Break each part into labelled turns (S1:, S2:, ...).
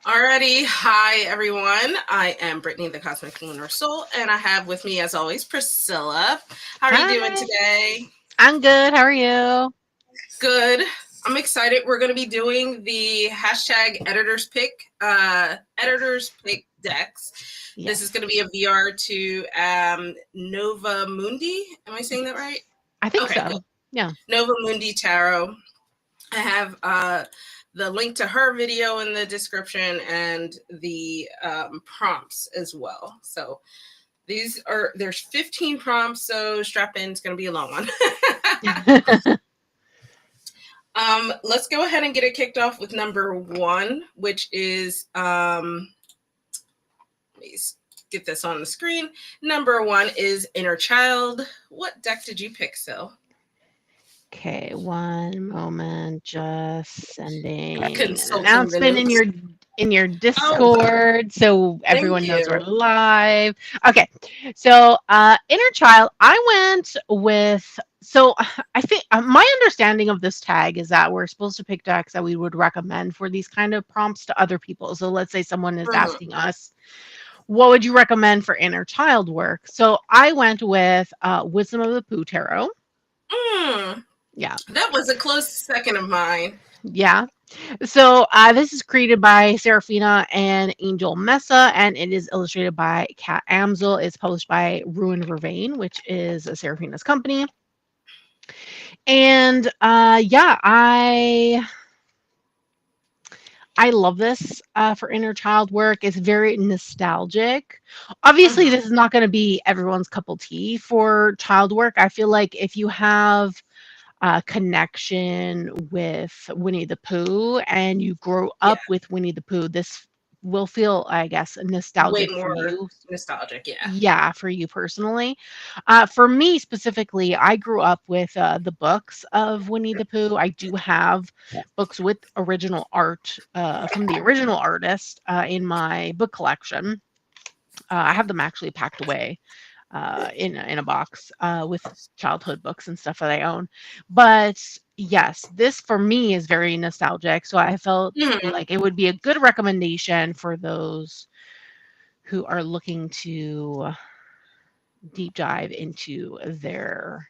S1: Alrighty, hi everyone. I am Brittany, the Cosmic Lunar Soul, and I have with me, as always, Priscilla. How are you doing
S2: Hi,
S1: today?
S2: I'm good. How are you?
S1: Good. I'm excited. We're going to be doing the hashtag editors pick decks. This is
S2: Yes.
S1: going to be a VR to Nova Mundi. Am I saying that
S2: Yes.
S1: right?
S2: I think
S1: Okay,
S2: so.
S1: cool.
S2: Yeah.
S1: Nova Mundi Tarot. I have the link to her video in the description and the prompts as well. So there's 15 prompts, so strap in. It's going to be a long one. Let's go ahead and get it kicked off with number one, which is let me get this on the screen. Number one is Inner Child. What deck did you pick, Sil?
S2: Okay, one moment. Just sending an
S1: Consulting the
S2: announcement
S1: notes.
S2: in your
S1: Oh,
S2: Discord so
S1: thank
S2: everyone knows we're
S1: you.
S2: live. Okay. So, inner child, I went with I think my understanding of this tag is that we're supposed to pick decks that we would recommend for these kind of prompts to other people. So let's say someone is
S1: Mhm.
S2: asking us, what would you recommend for inner child work? So I went with Wisdom of the Pooh Tarot.
S1: Mm,
S2: Yeah,
S1: that was a close second of mine.
S2: yeah. So this is created by Serafina and Angel Mesa, and it is illustrated by Kat Amsel. It's published by Ruin Vervain, which is Serafina's company. And yeah, I love this for inner child work. It's very nostalgic. Obviously,
S1: Mhm.
S2: this is not going to be everyone's cup of tea for child work. I feel like if you have a connection with Winnie the Pooh and you grow
S1: Yeah,
S2: up with Winnie the Pooh, this will feel, I guess,
S1: way
S2: nostalgic for
S1: more
S2: you.
S1: nostalgic. Yeah.
S2: Yeah, for you personally. For me specifically, I grew up with the books of Winnie the Pooh. I do have books with original art from the original artist in my book collection. I have them actually packed away in a box with childhood books and stuff that I own. But yes, this for me is very nostalgic. So I felt
S1: Mhm.
S2: like it would be a good recommendation for those who are looking to deep dive into their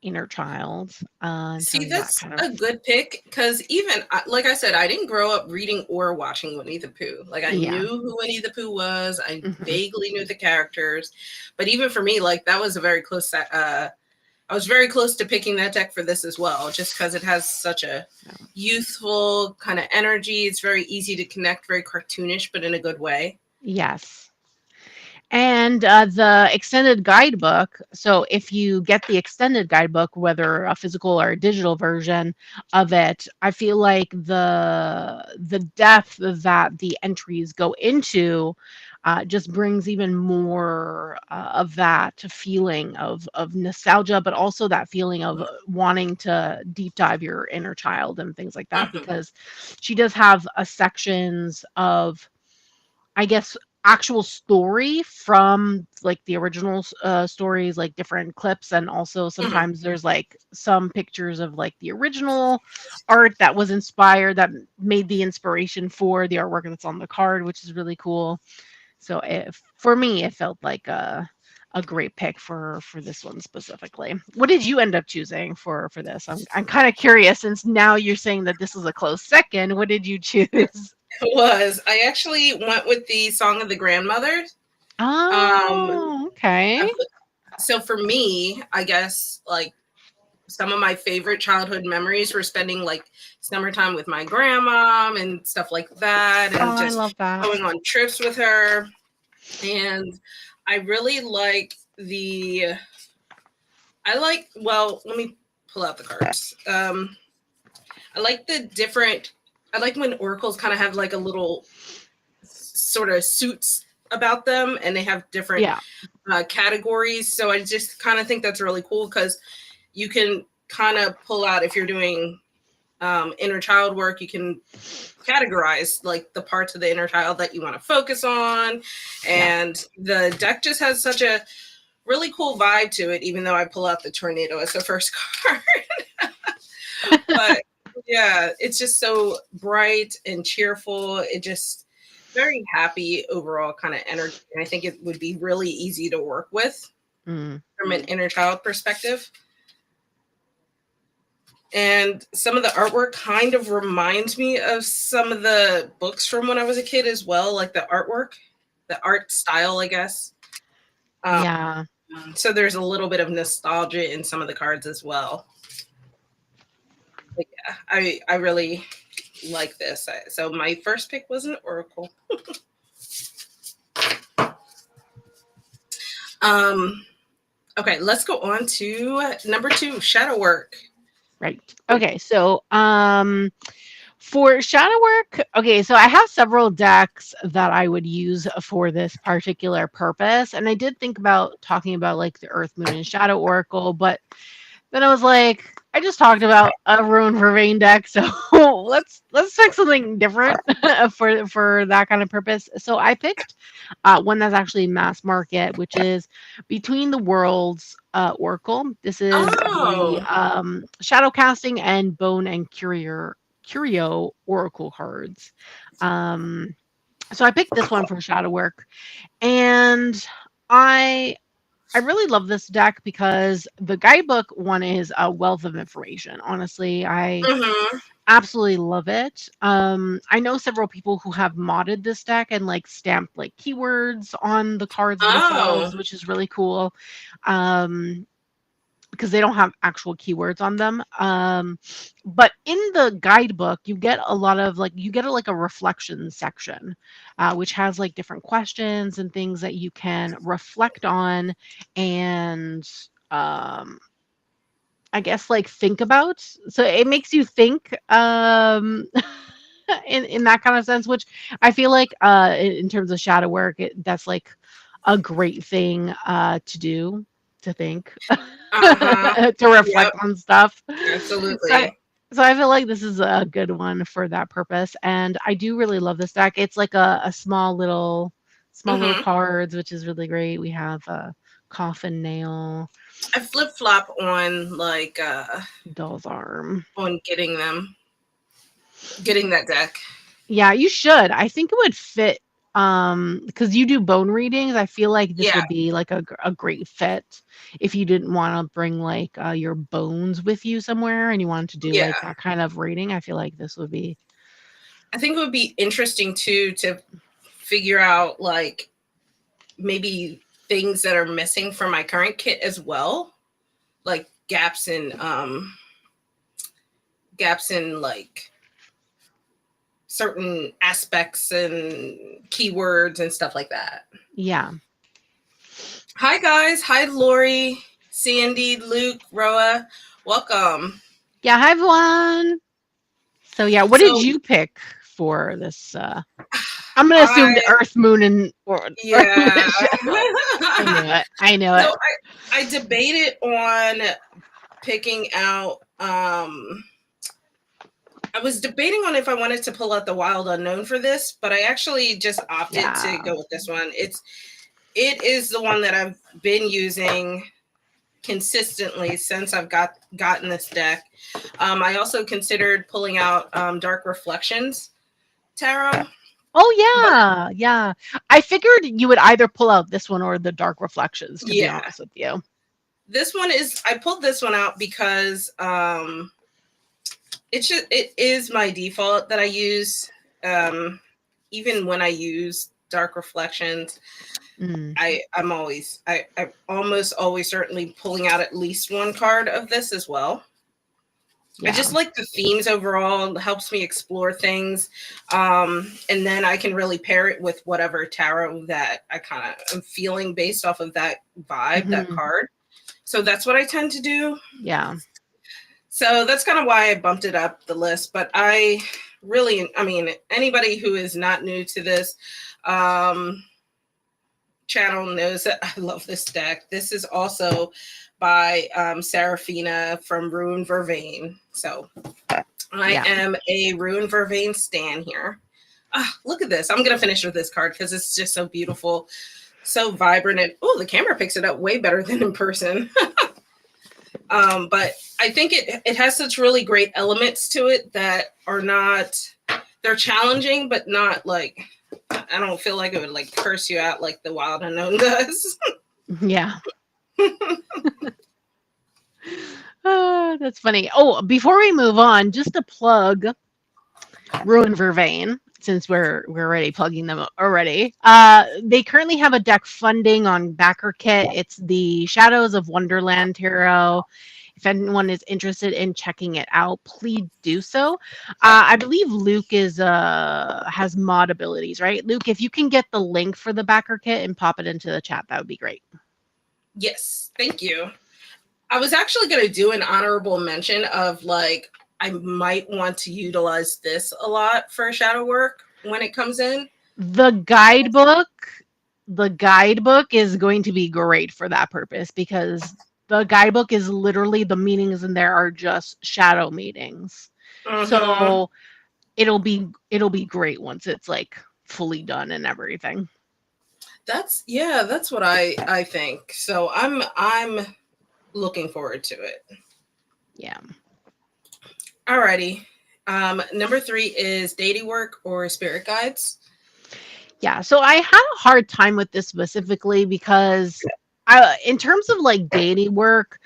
S2: inner child in
S1: See,
S2: terms of that
S1: that's
S2: kind of.
S1: a good pick because even like I said, I didn't grow up reading or watching Winnie the Pooh. Like I
S2: Yeah.
S1: knew who Winnie the Pooh was, I
S2: Hmm.
S1: vaguely knew the characters, but even for me, like that was a very close. I was very close to picking that deck for this as well, just because it has such a
S2: Yeah.
S1: youthful kind of energy. It's very easy to connect, very cartoonish, but in a good way.
S2: Yes. And the extended guidebook. So, if you get the extended guidebook, whether a physical or a digital version of it, I feel like the depth that the entries go into just brings even more of that feeling of nostalgia, but also that feeling of wanting to deep dive your inner child and things like that.
S1: Mm-hmm.
S2: Because she does have a sections of, I guess, actual story from like the original stories, like different clips, and also
S1: Mm-hmm.
S2: sometimes there's like some pictures of like the original art that was inspired, that made the inspiration for the artwork that's on the card, which is really cool. So for me, it felt like a great pick for this one specifically. What did you end up choosing for this? I'm kind of curious since now you're saying that this is a close second. What did you choose?
S1: It was. I actually went with the Song of the Grandmothers. Um,
S2: Oh, okay.
S1: so for me, I guess like some of my favorite childhood memories were spending like summertime with my grandma and stuff like that,
S2: Oh,
S1: and
S2: I
S1: just
S2: love that.
S1: going on trips with her. And I really like well, let me pull out the cards. I like the different, I like when oracles kind of have like a little sort of suits about them and they have different
S2: Yeah.
S1: categories. So I just kind of think that's really cool because you can kind of pull out if you're doing inner child work, you can categorize like the parts of the inner child that you want to focus on.
S2: Yeah.
S1: And the deck just has such a really cool vibe to it, even though I pull out the tornado as the first card. But yeah, it's just so bright and cheerful. It just very happy overall kind of energy. And I think it would be really easy to work with from an inner child perspective. And some of the artwork kind of reminds me of some of the books from when I was a kid as well, like the artwork, the art style, I guess.
S2: Yeah.
S1: So there's a little bit of nostalgia in some of the cards as well. But yeah, I really like this. So my first pick was an oracle. Okay, let's go on to number 2, shadow work.
S2: Right. Okay. So, for shadow work, okay, so I have several decks that I would use for this particular purpose. And I did think about talking about like the Earth, Moon, and Shadow Oracle, but then I was like, I just talked about a Ruin Vervain deck, so let's pick something different for that kind of purpose. So I picked one that's actually mass market, which is Between the Worlds Oracle. This is the
S1: Oh,
S2: shadow casting and bone and curio oracle cards. So I picked this one for shadow work, and I really love this deck because the guidebook one is a wealth of information. Honestly, I
S1: mm-hmm.
S2: absolutely love it. I know several people who have modded this deck and like stamped like keywords on the cards
S1: Oh,
S2: themselves, which is really cool. Um, because they don't have actual keywords on them. But in the guidebook, you get a lot of like you get like a reflection section, which has like different questions and things that you can reflect on and I guess like think about. So it makes you think in that kind of sense, which I feel like in terms of shadow work, that's like a great thing to do, to think,
S1: uh-huh.
S2: to
S1: Yep,
S2: reflect on stuff. So I,
S1: absolutely.
S2: so I feel like this is a good one for that purpose, and I do really love this deck. It's like a small little
S1: Mm-hmm.
S2: cards, which is really great. We have a coffin nail,
S1: I flip flop on like
S2: doll's arm.
S1: on getting that deck.
S2: Yeah, you should. I think it would fit because you do bone readings. I feel like this
S1: Yeah,
S2: would be like a great fit if you didn't want to bring like your bones with you somewhere and you wanted to do
S1: yeah.
S2: like that kind of reading. I feel like this would be.
S1: I think it would be interesting too to figure out like maybe things that are missing from my current kit as well, like gaps in like certain aspects and keywords and stuff like that.
S2: Yeah.
S1: Hi guys, hi Lori, Sandy, Luke, Roa, welcome.
S2: Yeah, hi everyone. So yeah, what did
S1: So
S2: you pick for this I'm gonna assume the
S1: I
S2: Earth, Moon, and or Earth, Moon,
S1: yeah.
S2: and Shadow. I knew it. I knew
S1: So
S2: it.
S1: I debated on picking out I was debating on if I wanted to pull out the Wild Unknown for this, but I actually just opted to
S2: Yeah.
S1: go with this one. It is the one that I've been using consistently since I've gotten this deck. I also considered pulling out Dark Reflections Tarot,
S2: Oh
S1: but
S2: yeah, yeah. I figured you would either pull out this one or the Dark Reflections, to be
S1: yeah,
S2: honest with you.
S1: this one is I pulled this one out because it is my default that I use. Even when I use Dark Reflections,
S2: Mm,
S1: I'm almost always certainly pulling out at least one card of this as well. I
S2: yeah.
S1: just like the themes overall. It helps me explore things. And then I can really pair it with whatever tarot that I kind of am feeling based off of that vibe, that
S2: Hmm.
S1: card. So that's what I tend to do.
S2: Yeah.
S1: So that's kind of why I bumped it up the list. But I mean, anybody who is not new to this um, channel knows that I love this deck. This is also by Serafina from Ruin Vervain. So I
S2: Yeah.
S1: am a Ruin Vervain stan here. Look at this. I'm going to finish with this card because it's just so beautiful, so vibrant. And oh, the camera picks it up way better than in person. But I think it has such really great elements to it that are not, they're challenging, but not like, don't feel like it would like curse you out like the wild unknown does.
S2: Yeah. That's funny. Oh, before we move on, just a plug Ruin Vervain, since we're already plugging them already. They currently have a deck funding on backer kit. It's the Shadows of Wonderland Tarot. If anyone is interested in checking it out, please do so. I believe Luke is has mod abilities, right? Luke, if you can get the link for the backer kit and pop it into the chat, that would be great.
S1: Yes, thank you. I was actually going to do an honorable mention of like, I might want to utilize this a lot for shadow work when it comes in.
S2: The guidebook is going to be great for that purpose, because the guidebook is literally, the meanings in there are just shadow meanings. So it'll be great once it's like fully done and everything.
S1: That's what I think. So I'm looking forward to it.
S2: Yeah.
S1: Alrighty. Number 3 is Deity Work or Spirit Guides.
S2: Yeah, so I had a hard time with this specifically because in terms of like Deity Work,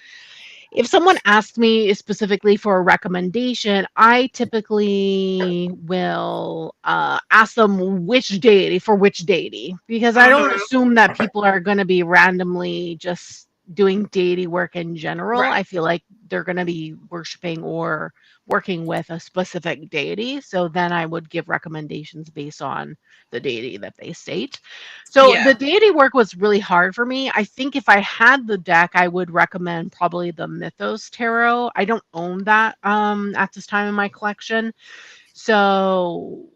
S2: if someone asks me specifically for a recommendation, I typically will ask them which deity, because I don't assume that people are going to be randomly just doing deity work in general.
S1: Right.
S2: I feel like they're going to be worshiping or working with a specific deity. So then I would give recommendations based on the deity that they state. So the deity work was really hard for me. I think if I had the deck, I would recommend probably the Mythos Tarot. I don't own that at this time in my collection. So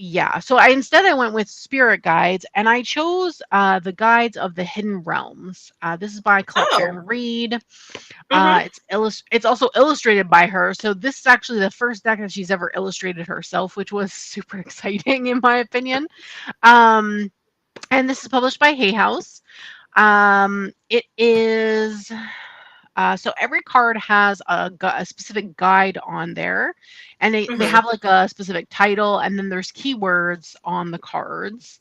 S2: yeah, so I went with Spirit Guides, and I chose the Guides of the Hidden Realms. This is by Karen Reed. It's also illustrated by her. So this is actually the first deck that she's ever illustrated herself, which was super exciting in my opinion. And this is published by Hay House. It is so every card has a specific guide on there, and they have like a specific title, and then there's keywords on the cards.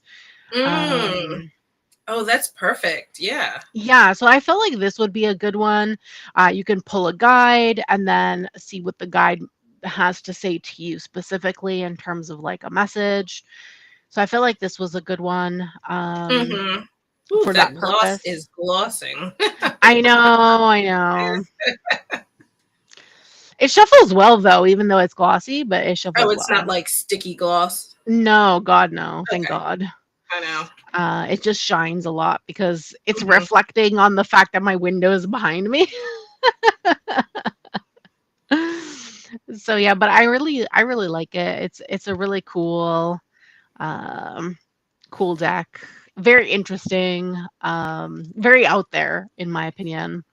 S1: Oh, that's perfect. Yeah.
S2: Yeah, so I felt like this would be a good one. You can pull a guide and then see what the guide has to say to you specifically in terms of like a message. So I feel like this was a good one.
S1: Ooh,
S2: for that
S1: gloss
S2: purpose.
S1: is glossing.
S2: I know. It shuffles well though, even though it's glossy, but it shuffles well.
S1: Oh, it's not like sticky gloss.
S2: No, God, no. Thank God.
S1: I know.
S2: It just shines a lot because it's reflecting on the fact that my window is behind me. So yeah, but I really like it. It's a really cool cool deck. Very interesting. Very out there in my opinion.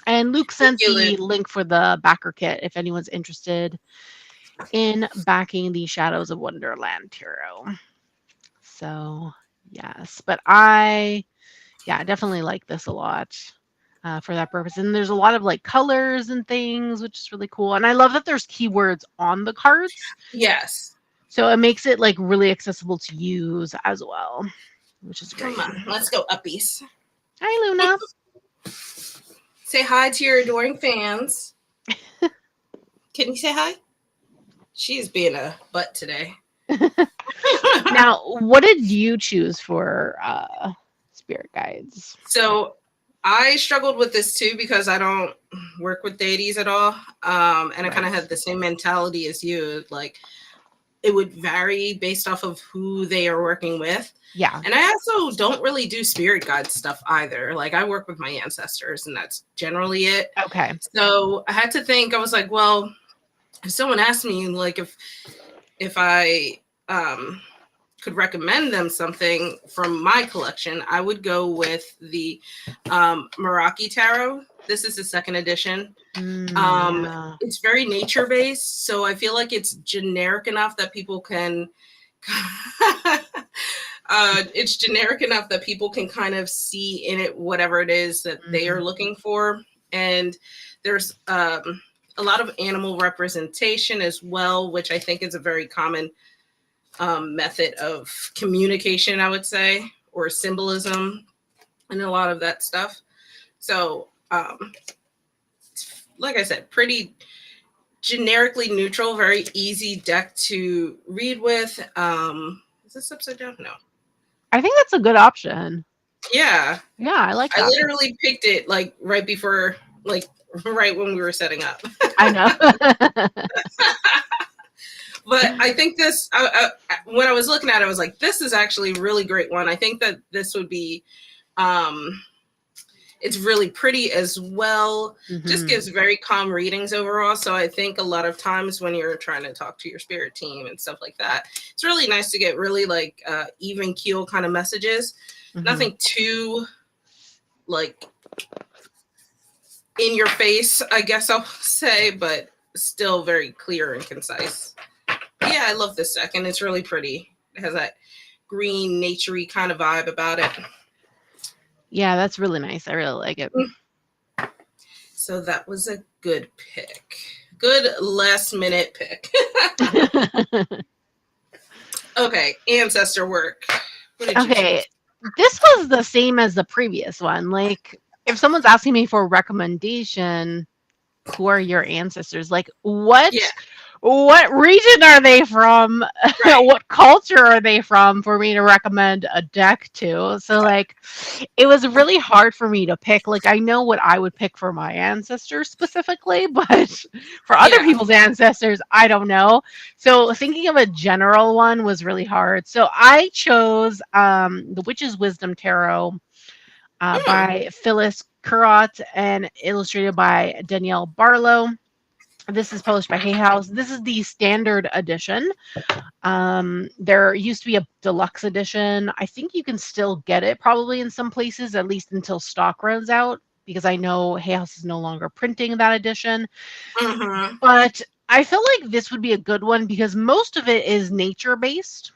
S2: And Luke sent the link for the backer kit if anyone's interested in backing the Shadows of Wonderland Tarot. So yes, but I definitely like this a lot for that purpose. And there's a lot of like colors and things, which is really cool. And I love that there's keywords on the cards.
S1: Yes.
S2: So it makes it like really accessible to use as well, which is great.
S1: Come on, let's go uppies.
S2: Hi, Luna.
S1: Say hi to your adoring fans. Can you say hi? She's being a butt today.
S2: Now, what did you choose for Spirit Guides?
S1: So I struggled with this too because I don't work with deities at all. And I kind of had the same mentality as you. Like, it would vary based off of who they are working with.
S2: Yeah.
S1: And I also don't really do spirit guide stuff either. Like, I work with my ancestors and that's generally it.
S2: Okay.
S1: So I had to think, I was like, well, if someone asked me, like, if I could recommend them something from my collection, I would go with the Meraki Tarot. This is the second edition. It's very nature based, so I feel like it's generic enough that people can kind of see in it whatever it is that they are looking for. And there's a lot of animal representation as well, which I think is a very common method of communication, I would say, or symbolism, and a lot of that stuff. So, like I said, pretty generically neutral, very easy deck to read with. Is this upside down? No.
S2: I think that's a good option.
S1: Yeah,
S2: Yeah, I like
S1: I
S2: that.
S1: literally picked it like right before, like right when we were setting up.
S2: I know.
S1: But I think this, when I was looking at it, I was like, this is actually a really great one. I think that this would be, um, it's really pretty as well. Just gives very calm readings overall. So I think a lot of times when you're trying to talk to your spirit team and stuff like that, it's really nice to get really like even keel kind of messages. Nothing too like in your face, I guess I'll say, but still very clear and concise. Yeah, I love this deck, and it's really pretty. It has that green, naturey kind of vibe about it.
S2: Yeah, that's really nice. I really like it.
S1: So that was a good pick. Good last minute pick. Okay, Ancestor Work. What did you
S2: Okay,
S1: choose?
S2: this was the same as the previous one. Like, if someone's asking me for a recommendation, who are your ancestors? Like,
S1: Yeah,
S2: what region are they from?
S1: right.
S2: What culture are they from for me to recommend a deck to? So like it was really hard for me to pick. Like I know what I would pick for my ancestors specifically, but for other
S1: Yeah.
S2: people's ancestors, I don't know. So thinking of a general one was really hard. So I chose the Witch's Wisdom Tarot
S1: Hmm.
S2: by Phyllis Currott and illustrated by Danielle Barlow. This is published by Hay House. This is the standard edition. There used to be a deluxe edition. I think you can still get it probably in some places, at least until stock runs out, because I know Hay House is no longer printing that edition.
S1: Mm-hmm.
S2: But I feel like this would be a good one because most of it is nature based.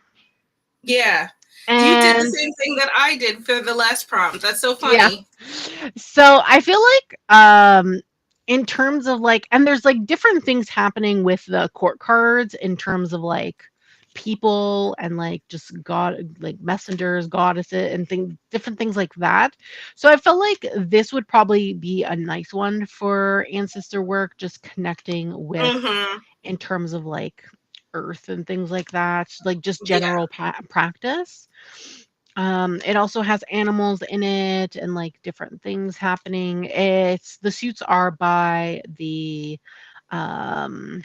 S1: Yeah. You did the
S2: And
S1: same thing that I did for the last prompt. That's so
S2: yeah,
S1: funny.
S2: so I feel like in terms of like and there's like different things happening with the court cards in terms of like people and like just god like messengers, goddesses and different things like that. So I felt like this would probably be a nice one for ancestor work, just connecting with
S1: Mm-hmm.
S2: in terms of like earth and things like that, like just
S1: Yeah.
S2: general practice. It also has animals in it and like different things happening. It's the suits are by um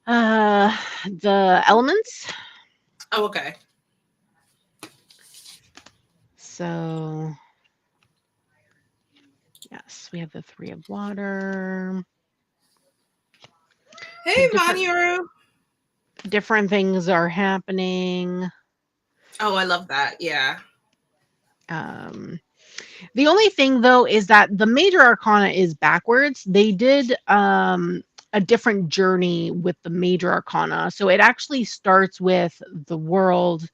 S2: uh the elements.
S1: Oh, okay.
S2: So yes, we have the three of water. So
S1: Hey, Vaniru.
S2: different things are happening.
S1: Oh, I love that. Yeah.
S2: Um the only thing though is that the major arcana is backwards. They did a different journey with the major arcana. So it actually starts with the world.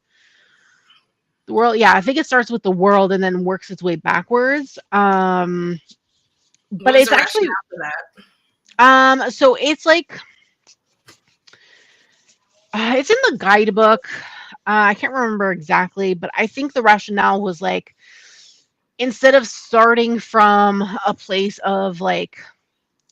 S2: The world, yeah, I think it starts with the world and then works its way backwards.
S1: What
S2: But
S1: was
S2: it's
S1: the
S2: actually
S1: rationale for that?
S2: so it's like it's in the guidebook. I can't remember exactly, but I think the rationale was like instead of starting from a place of like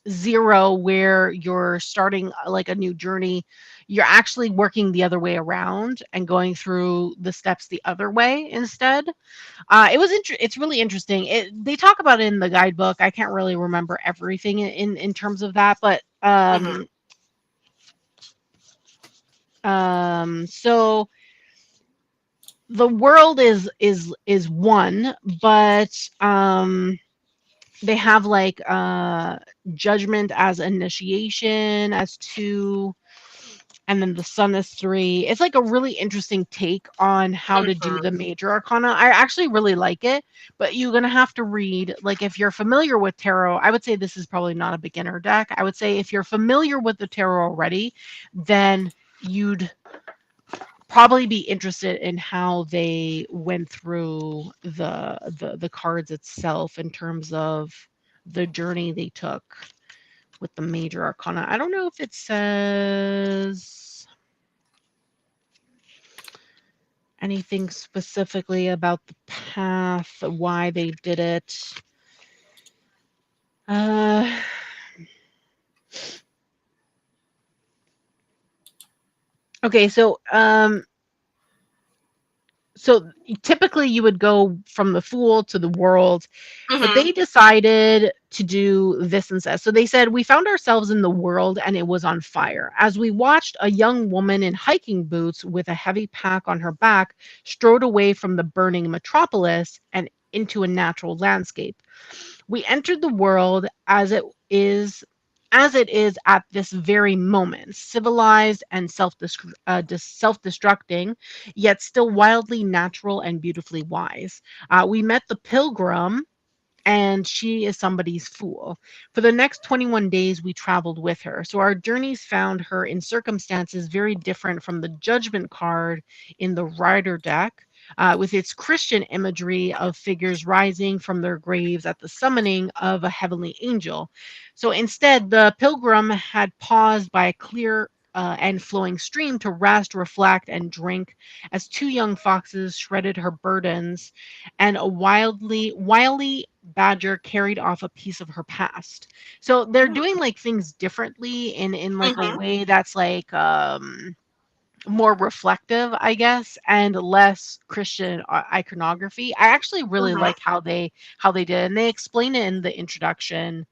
S2: zero where you're starting like a new journey, you're actually working the other way around and going through the steps the other way instead. It's really interesting. They talk about it in the guidebook. I can't really remember everything in terms of that, but
S1: Mm-hmm.
S2: so the world is one, but they have like judgment as initiation as two, and then the sun is three. It's like a really interesting take on how to do
S1: Mm-hmm.
S2: the major arcana. I actually really like it, but you're gonna have to read, like if you're familiar with tarot, I would say this is probably not a beginner deck. I would say if you're familiar with the tarot already, then you'd probably be interested in how they went through the cards itself in terms of the journey they took with the major arcana. I don't know if it says anything specifically about the path, why they did it. Uh, okay, so typically you would go from the Fool to the World, but
S1: Mm-hmm.
S2: they decided to do this instead. So they said, we found ourselves in the world and it was on fire. As we watched, a young woman in hiking boots with a heavy pack on her back strode away from the burning metropolis and into a natural landscape. We entered the world as it is at this very moment, civilized and self-destructing, yet still wildly natural and beautifully wise. We met the pilgrim, and she is somebody's fool. For the next 21 days, we traveled with her. So our journeys found her in circumstances very different from the judgment card in the rider deck, with its Christian imagery of figures rising from their graves at the summoning of a heavenly angel. So instead, the pilgrim had paused by a clear and flowing stream to rest, reflect, and drink as two young foxes shredded her burdens, and a wily badger carried off a piece of her past. So they're doing like things differently in like a
S1: Mm-hmm.
S2: way that's like more reflective, I guess, and less Christian iconography. I actually really
S1: Mm-hmm.
S2: like how they did it. And they explain it in the introduction,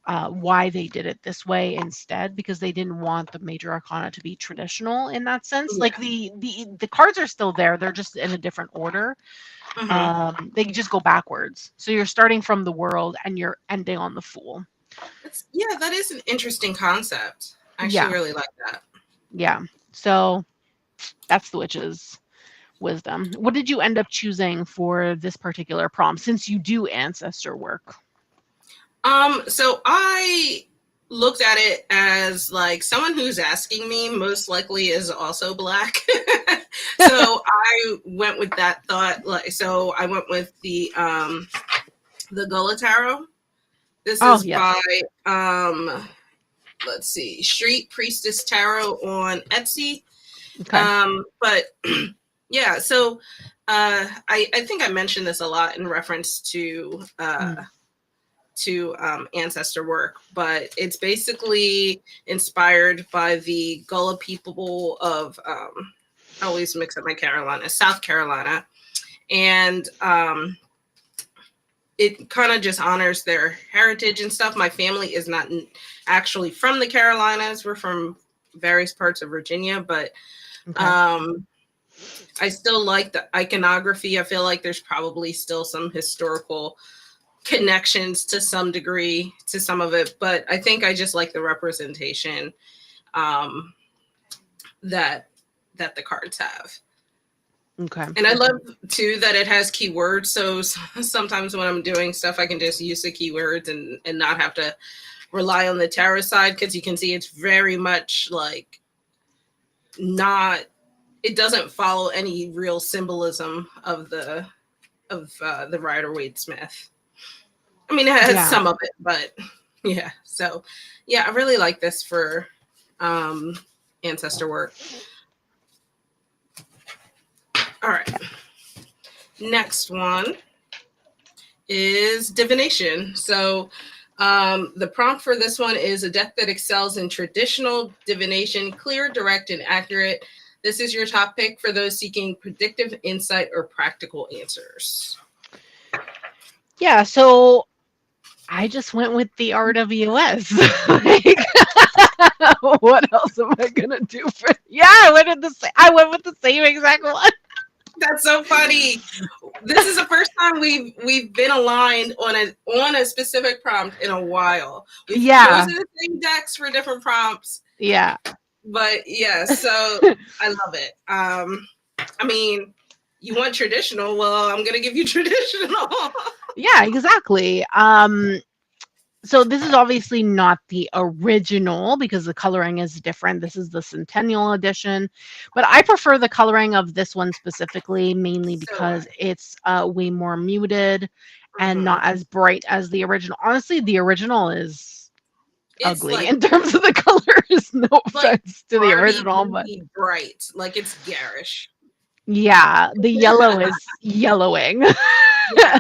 S2: why they did it this way instead, because they didn't want the major arcana to be traditional in that sense. Like
S1: Yeah.
S2: the cards are still there, they're just in a different order.
S1: Mm-hmm.
S2: They just go backwards. So you're starting from the World and you're ending on the Fool.
S1: Yeah, that is an interesting concept. I actually
S2: Yeah,
S1: really like that.
S2: yeah. So that's the witch's wisdom. What did you end up choosing for this particular prompt since you do ancestor work?
S1: So I looked at it as like someone who's asking me most likely is also black. So I went with that thought. Like, so I went with the Gullah Tarot. This
S2: Oh,
S1: is
S2: yes.
S1: by let's see, Street Priestess Tarot on Etsy.
S2: Okay.
S1: But yeah, so I think I mentioned this a lot in reference
S2: Mm,
S1: to ancestor work, but it's basically inspired by the Gullah people of I always mix up my Carolina, South Carolina, and it kind of just honors their heritage and stuff. My family is not actually from the Carolinas; we're from various parts of Virginia, but
S2: okay.
S1: um, I still like the iconography. I feel like there's probably still some historical connections to some degree to some of it, but I think I just like the representation um, that that the cards have.
S2: Okay.
S1: And I love too that it has keywords. So sometimes when I'm doing stuff, I can just use the keywords and not have to rely on the tarot side, because you can see it's very much like not. It doesn't follow any real symbolism of the Rider Waite Smith. I mean, it has
S2: Yeah.
S1: some of it, but yeah. So, yeah, I really like this for um, ancestor work. All right. Next one is divination. So, the prompt for this one is a deck that excels in traditional divination, clear, direct, and accurate. This is your top pick for those seeking predictive insight or practical answers.
S2: Yeah. So I just went with the RWS. Like, what else am I gonna do for? Yeah, I went with the same exact one.
S1: That's so funny. This is the first time we've been aligned on a specific prompt in a while. We've
S2: Yeah,
S1: chosen the same decks for different prompts,
S2: yeah,
S1: but yeah, so I love it. I mean, you want traditional? Well, I'm gonna give you traditional.
S2: yeah, exactly. So this is obviously not the original because the coloring is different. This is the Centennial edition, but I prefer the coloring of this one specifically, mainly
S1: So do
S2: because it's way more muted
S1: I.
S2: and
S1: Hmm.
S2: not as bright as the original. Honestly, the original is
S1: It's
S2: ugly in terms of the colors. No
S1: like
S2: offense to the
S1: Barbie
S2: original, but
S1: movie bright, like it's garish.
S2: Yeah, the yellow is yellowing.
S1: Yeah,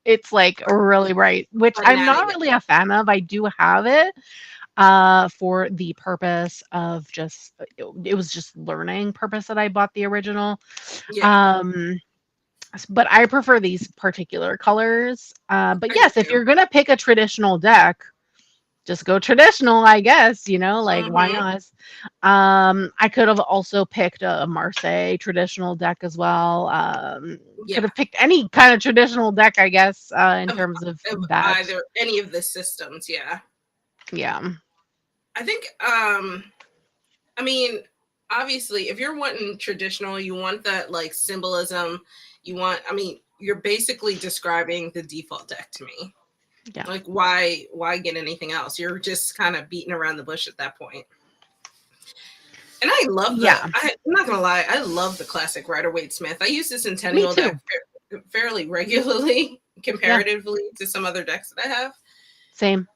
S2: It's like really bright, which I'm
S1: banana
S2: not
S1: yellow.
S2: really a fan of. I do have it for the purpose of just it was just learning purpose that I bought the original.
S1: Yeah,
S2: Um but I prefer these particular colors. But
S1: I do
S2: yes, if
S1: too.
S2: you're gonna pick a traditional deck, just go traditional, I guess, like why
S1: Hmm.
S2: not? I could have also picked a Marseille traditional deck as well. Could
S1: Yeah,
S2: have picked any kind of traditional deck, I guess, in
S1: of,
S2: terms of
S1: of
S2: that.
S1: either any of the systems. Yeah,
S2: Yeah.
S1: I think. I mean, obviously, if you're wanting traditional, you want that like symbolism. You want. I mean, you're basically describing the default deck to me.
S2: Yeah.
S1: Like, why get anything else? You're just kind of beating around the bush at that point. And I love
S2: Yeah.
S1: I'm not gonna lie, I love the classic Rider-Waite Smith. I use the
S2: Me
S1: Centennial deck
S2: too.
S1: fairly regularly
S2: Yeah.
S1: comparatively to some other decks that I have.
S2: Same.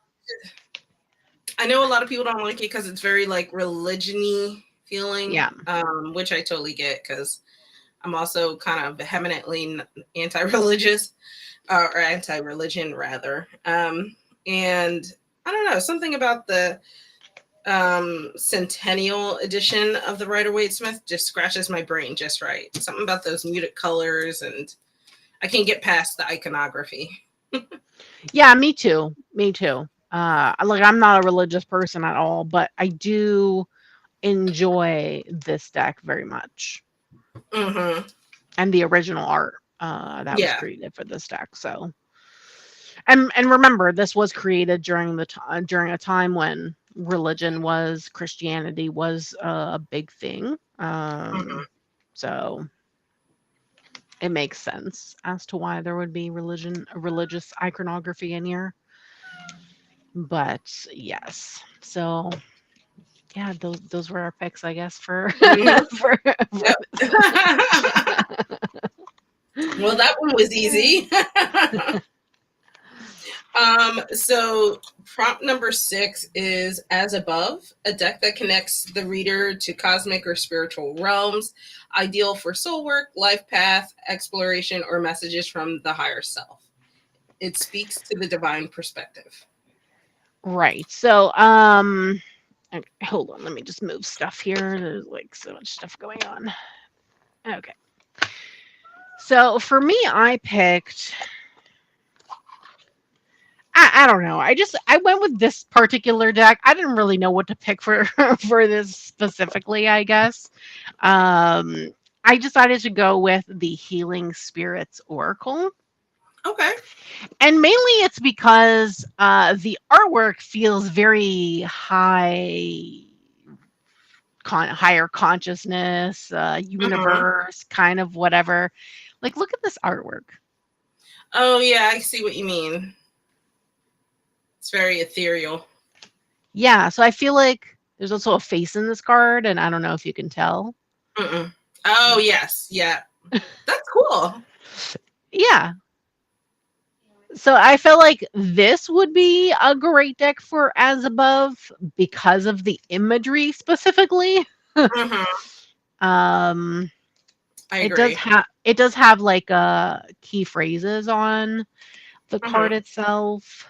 S1: I know a lot of people don't like it because it's very like religion-y feeling,
S2: Yeah.
S1: which I totally get because I'm also kind of vehemently anti-religious or anti-religion rather. And I don't know, something about the Centennial edition of the Rider-Waite Smith just scratches my brain just right. Something about those muted colors, and I can't get past the iconography.
S2: Yeah, me too. Me too. Like I'm not a religious person at all, but I do enjoy this deck very much.
S1: Mm-hmm.
S2: And the original art that was
S1: Yeah.
S2: created for this deck. So, and remember, this was created during during a time when Christianity was a big thing.
S1: Mm-hmm.
S2: So it makes sense as to why there would be religious iconography in here. But yes, so yeah, those were our picks, I guess, for
S1: Mm-hmm.
S2: for
S1: Yep.
S2: this.
S1: Well, that one was easy. So prompt number 6 is as above, a deck that connects the reader to cosmic or spiritual realms, ideal for soul work, life path, exploration, or messages from the higher self. It speaks to the divine perspective.
S2: Right. So, okay, hold on. Let me just move stuff here. There's like so much stuff going on. Okay. So for me, I picked. I don't know. I went with this particular deck. I didn't really know what to pick for for this specifically. I guess. I decided to go with the Healing Spirits Oracle.
S1: Okay.
S2: And mainly it's because the artwork feels very higher consciousness,
S1: Mm-hmm.
S2: universe, kind of whatever. Like, look at this artwork.
S1: Oh, yeah, I see what you mean. It's very ethereal.
S2: Yeah, so I feel like there's also a face in this card, and I don't know if you can tell.
S1: Mm-mm. Oh, yes. Yeah. That's cool.
S2: Yeah. So I felt like this would be a great deck for As Above because of the imagery specifically.
S1: Mm-hmm.
S2: um
S1: I agree.
S2: it does have like key phrases on the card
S1: Mm-hmm.
S2: itself.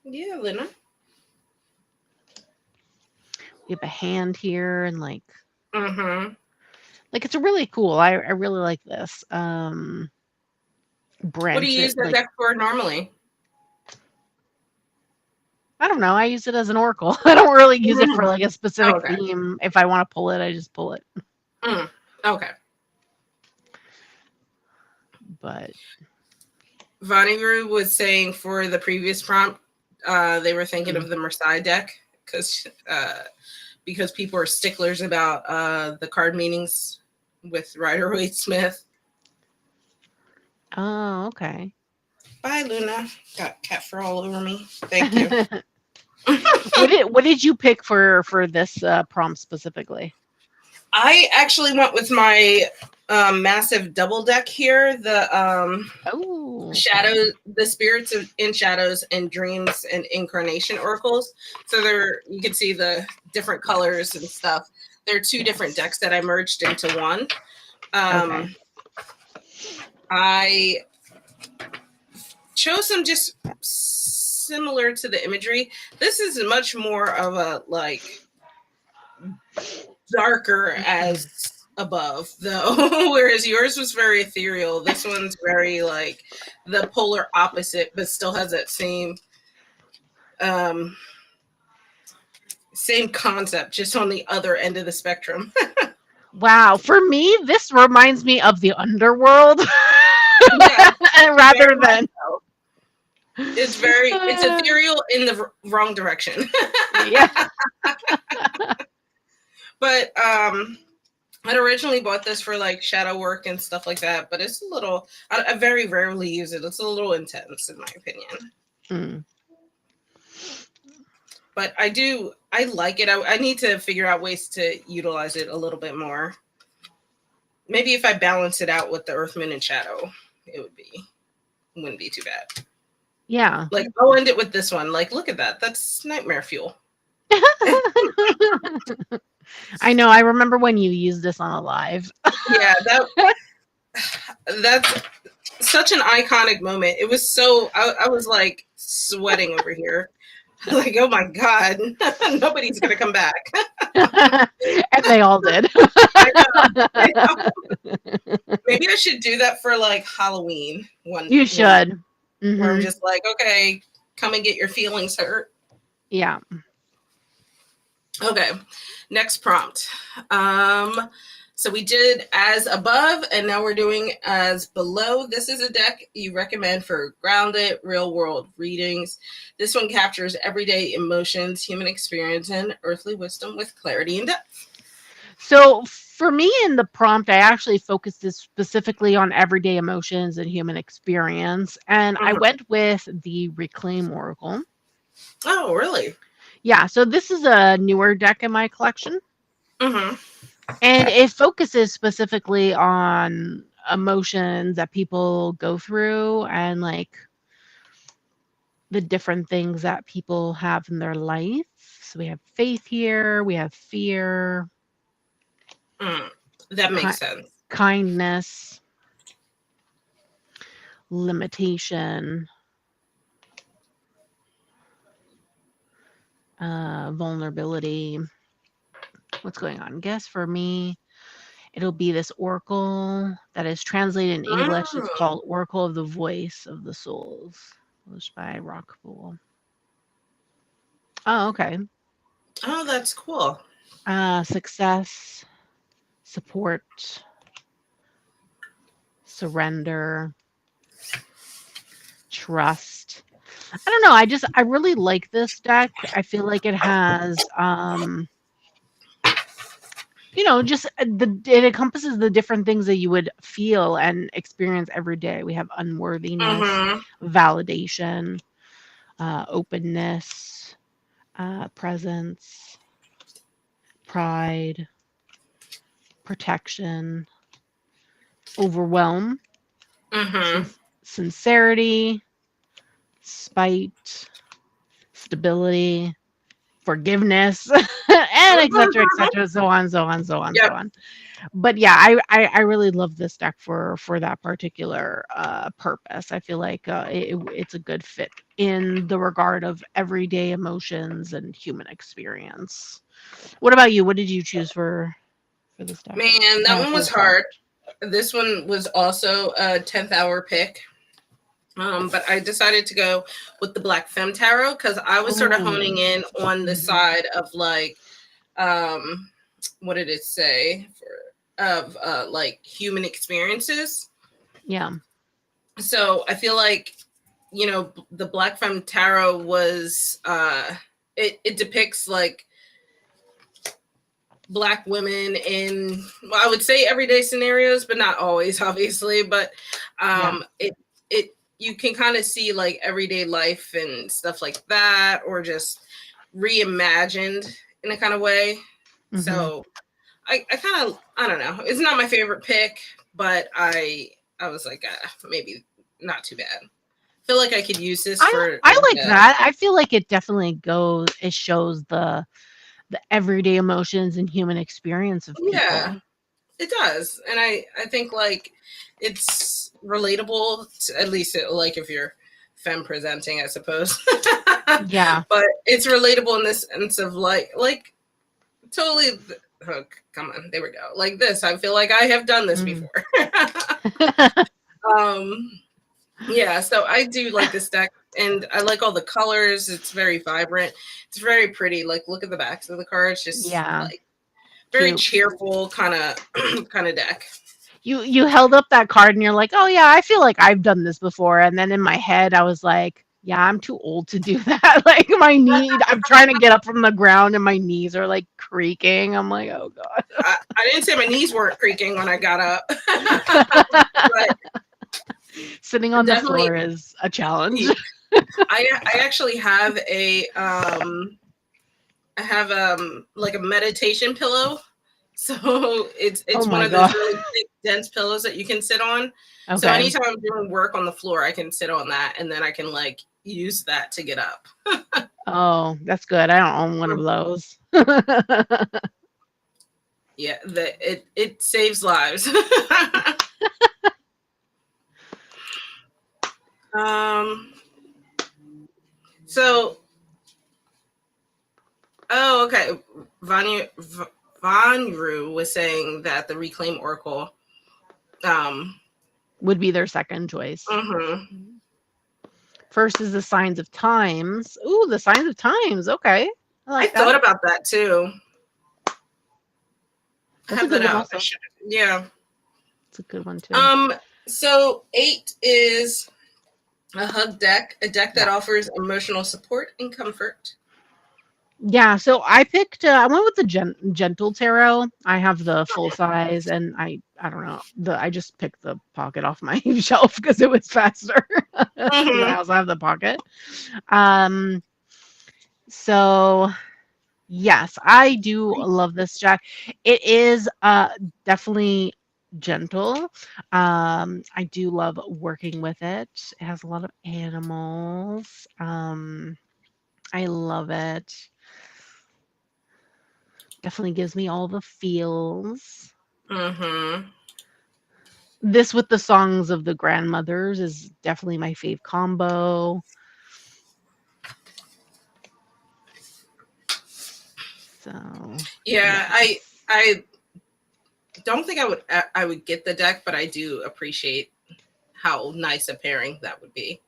S1: Yeah, Lena.
S2: We have a hand here and
S1: Mm-hmm.
S2: like it's really cool. I really like this.
S1: What do
S2: Brent,
S1: you use that
S2: like
S1: deck for normally?
S2: I don't know. I use it as an oracle. I don't really use it for
S1: Mhm.
S2: like a
S1: Oh,
S2: specific
S1: okay.
S2: theme. If I want to pull it, I just pull it.
S1: Mm. Okay.
S2: But
S1: Vonnie Rue was saying for the previous prompt, they were thinking
S2: mm,
S1: of the Marseille deck because people are sticklers about the card meanings with Rider-Waite Smith.
S2: oh, okay.
S1: Bye, Luna. Got cat fur all over me. Thank you.
S2: What did you pick for this prompt specifically?
S1: I actually went with my massive double deck here.
S2: Oh, okay.
S1: Shadows, the spirits of in shadows and dreams and incarnation oracles. So there, you can see the different colors and stuff. They're two different decks that I merged into one.
S2: Okay.
S1: I chose them just similar to the imagery. This is much more of a like darker as above though, whereas yours was very ethereal. This one's very like the polar opposite, but still has that same concept, just on the other end of the spectrum.
S2: Wow. For me, this reminds me of the underworld
S1: Yeah,
S2: rather than.
S1: so. It's ethereal in the wrong direction.
S2: Yeah.
S1: But I'd originally bought this for like shadow work and stuff like that, but it's a little, I very rarely use it. It's a little intense in my opinion.
S2: Mm.
S1: But I like it. I need to figure out ways to utilize it a little bit more. Maybe if I balance it out with the Earth, Moon, and Shadow, wouldn't be too bad.
S2: Yeah.
S1: Like, I'll end it with this one. Like, look at that. That's nightmare fuel.
S2: I know. I remember when you used this on a live.
S1: Yeah, that's such an iconic moment. It was so, I was like sweating over here. Like, oh my God, nobody's going to come back.
S2: And they all did.
S1: I know. Maybe I should do that for like Halloween.
S2: You should.
S1: Where I'm just like, okay, come and get your feelings hurt.
S2: Yeah.
S1: Okay, next prompt. So we did as above, and now we're doing as below. This is a deck you recommend for grounded, real-world readings. This one captures everyday emotions, human experience, and earthly wisdom with clarity and depth.
S2: So for me in the prompt, I actually focused this specifically on everyday emotions and human experience. And I went with the Reclaim Oracle.
S1: Oh, really?
S2: Yeah. So this is a newer deck in my collection. And it focuses specifically on emotions that people go through and like the different things that people have in their life. So we have faith here, we have fear.
S1: That makes sense.
S2: Kindness, limitation, vulnerability. What's going on? Guess for me, it'll be this oracle that is translated in English. It's called Oracle of the Voice of the Souls, published by Rockpool. Oh, okay.
S1: Oh, that's cool.
S2: Success, support, surrender, trust. I don't know. I really like this deck. I feel like it has, just it encompasses the different things that you would feel and experience every day. We have unworthiness, validation, openness, presence, pride, protection, overwhelm, sincerity, spite, stability, forgiveness, and etc., so on. But yeah, I really love this deck for that particular purpose. I feel like it's a good fit in the regard of everyday emotions and human experience. What about you? What did you choose for this deck?
S1: Man, that one was hard. This one was also a 10th hour pick. But I decided to go with the Black Femme Tarot because I was sort of honing in on the side of like, what did it say? Of like human experiences.
S2: Yeah.
S1: So I feel like, the Black Femme Tarot was, it depicts like Black women in, well, I would say everyday scenarios, but not always, obviously. But you can kind of see like everyday life and stuff like that, or just reimagined in a kind of way. So I don't know. It's not my favorite pick, but I was like, maybe not too bad. I feel like I could use this for.
S2: I like that. I feel like it definitely shows the the everyday emotions and human experience of
S1: Yeah,
S2: people.
S1: it does. And I think like it's relatable to, at least like if you're femme presenting, I suppose.
S2: Yeah.
S1: But it's relatable in this sense of like totally oh, come on, there we go. Like this, I feel like I have done this
S2: Mm.
S1: before. um yeah, so I do like this deck, and I like all the colors. It's very vibrant. It's very pretty. Like look at the backs of the cards, just
S2: Yeah.
S1: like very
S2: Cute.
S1: cheerful kind of kind of deck.
S2: You held up that card and you're like, "Oh yeah, I feel like I've done this before." And then in my head I was like, "Yeah, I'm too old to do that." Like I'm trying to get up from the ground and my knees are like creaking. I'm like, "Oh
S1: I didn't say my knees weren't creaking when I got up,
S2: god."
S1: but
S2: Sitting on the
S1: definitely,
S2: floor is a challenge.
S1: I actually have a I have like a meditation pillow. So
S2: Oh
S1: it's one
S2: my
S1: of those
S2: god.
S1: really thick, dense pillows that you can sit on. So
S2: Okay.
S1: anytime I'm doing work on the floor, I can sit on that, and then I can like use that to get up.
S2: Oh, that's good. I don't own one of those.
S1: Yeah, it saves lives. um. So oh okay, Vanya Vanru was saying that the Reclaim Oracle. Um.
S2: Would be their second choice.
S1: Mhm.
S2: First is the Signs of Times. Ooh, the Signs of Times. Okay. I
S1: I
S2: like that.
S1: thought about that too. I
S2: That's a
S1: have
S2: good
S1: that
S2: one
S1: out. I
S2: also.
S1: should. Yeah.
S2: It's a good one too.
S1: Um. So 8 is a hug deck, a deck that
S2: Yeah.
S1: offers emotional support and comfort.
S2: Yeah, so I went with the gentle tarot. I have the full size and I don't know. I just picked the pocket off my shelf because it was faster. Because I
S1: Mm-hmm.
S2: also have the pocket. Um so yes, I do love this deck. It is definitely gentle. I do love working with it. It has a lot of animals. I love it. Definitely gives me all the feels.
S1: Mm-hmm.
S2: This with the songs of the grandmothers is definitely my fave combo. So,
S1: Yeah,
S2: yes.
S1: I don't think I would get the deck, but I do appreciate how nice a pairing that would be.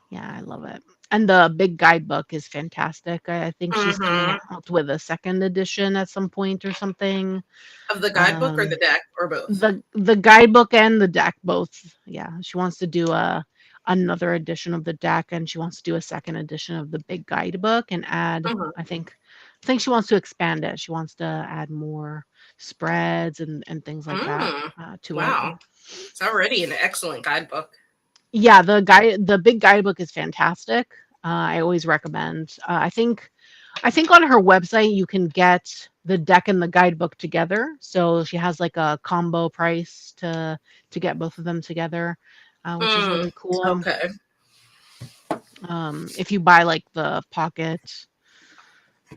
S2: Yeah, I love it. And the big guidebook is fantastic. I think she's coming
S1: Mm-hmm.
S2: out with a second edition at some point or something.
S1: Of the guidebook or the
S2: Um,
S1: deck or both.
S2: the guidebook and the deck both. Yeah, she wants to do a another edition of the deck and she wants to do a second edition of the big guidebook and add
S1: Mm-hmm.
S2: I think she wants to expand it. She wants to add more spreads and things like that
S1: Mm.
S2: to it.
S1: Wow, it's already an excellent guidebook.
S2: Yeah, the big guidebook is fantastic. I always recommend. I think on her website you can get the deck and the guidebook together. So she has like a combo price to get both of them together, which is
S1: Mm.
S2: really cool.
S1: Okay,
S2: If you buy like the pocket,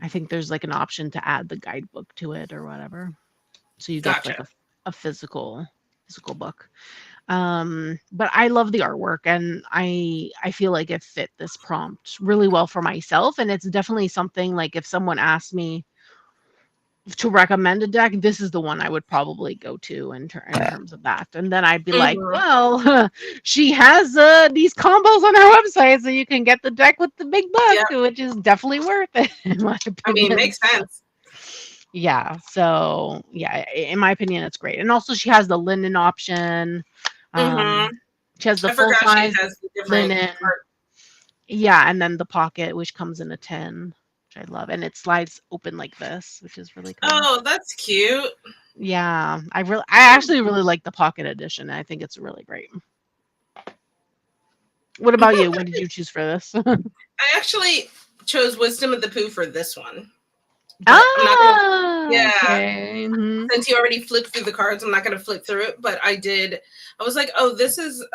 S2: I think there's like an option to add the guidebook to it or whatever. So you get
S1: gotcha.
S2: like a physical book. But I love the artwork and I feel like it fit this prompt really well for myself. And it's definitely something like if someone asked me to recommend a deck, this is the one I would probably go to in terms of that. And then I'd be like,
S1: Mm-hmm.
S2: well, she has these combos on her website, so you can get the deck with the big book,
S1: Yeah,
S2: which is definitely worth it, in my
S1: I mean,
S2: opinion.
S1: makes
S2: So,
S1: sense.
S2: yeah, so yeah, in my opinion, it's great. And also, she has the linen option.
S1: Mm-hmm.
S2: Um, she has the
S1: I
S2: full
S1: forgot she
S2: size
S1: has the different
S2: linen.
S1: art.
S2: Yeah, and then the pocket, which comes in a tin, which I love, and it slides open like this, which is really cool.
S1: Oh, that's cute.
S2: Yeah, I actually really like the pocket edition. I think it's really great. What about you? What did you choose for this?
S1: I actually chose Wisdom of the Pooh for this one, but I'm not gonna.
S2: Ah,
S1: Yeah,
S2: okay. Mhm.
S1: since you already flipped through the cards, I'm not gonna flip through it. But I did. I was like, oh, this is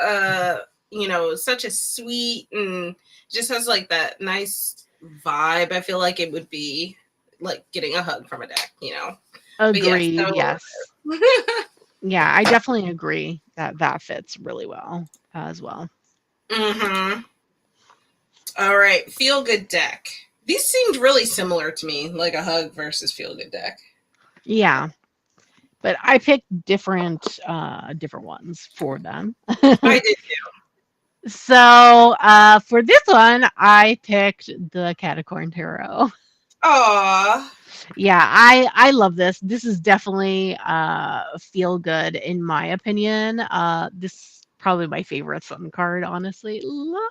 S1: such a sweet and just has like that nice vibe. I feel like it would be like getting a hug from a deck, But yes,
S2: Agreed.
S1: so
S2: Yes. Yeah, I definitely agree that that fits really well as well.
S1: mm-hmm. All right, feel good deck. These seemed really similar to me, like a hug versus feel good deck.
S2: Yeah, but I picked different ones for them.
S1: I did.
S2: So for this one, I picked the Catacorn Tarot.
S1: Aw.
S2: Yeah, I love this. This is definitely feel good in my opinion. This is probably my favorite Sun card, honestly. Look,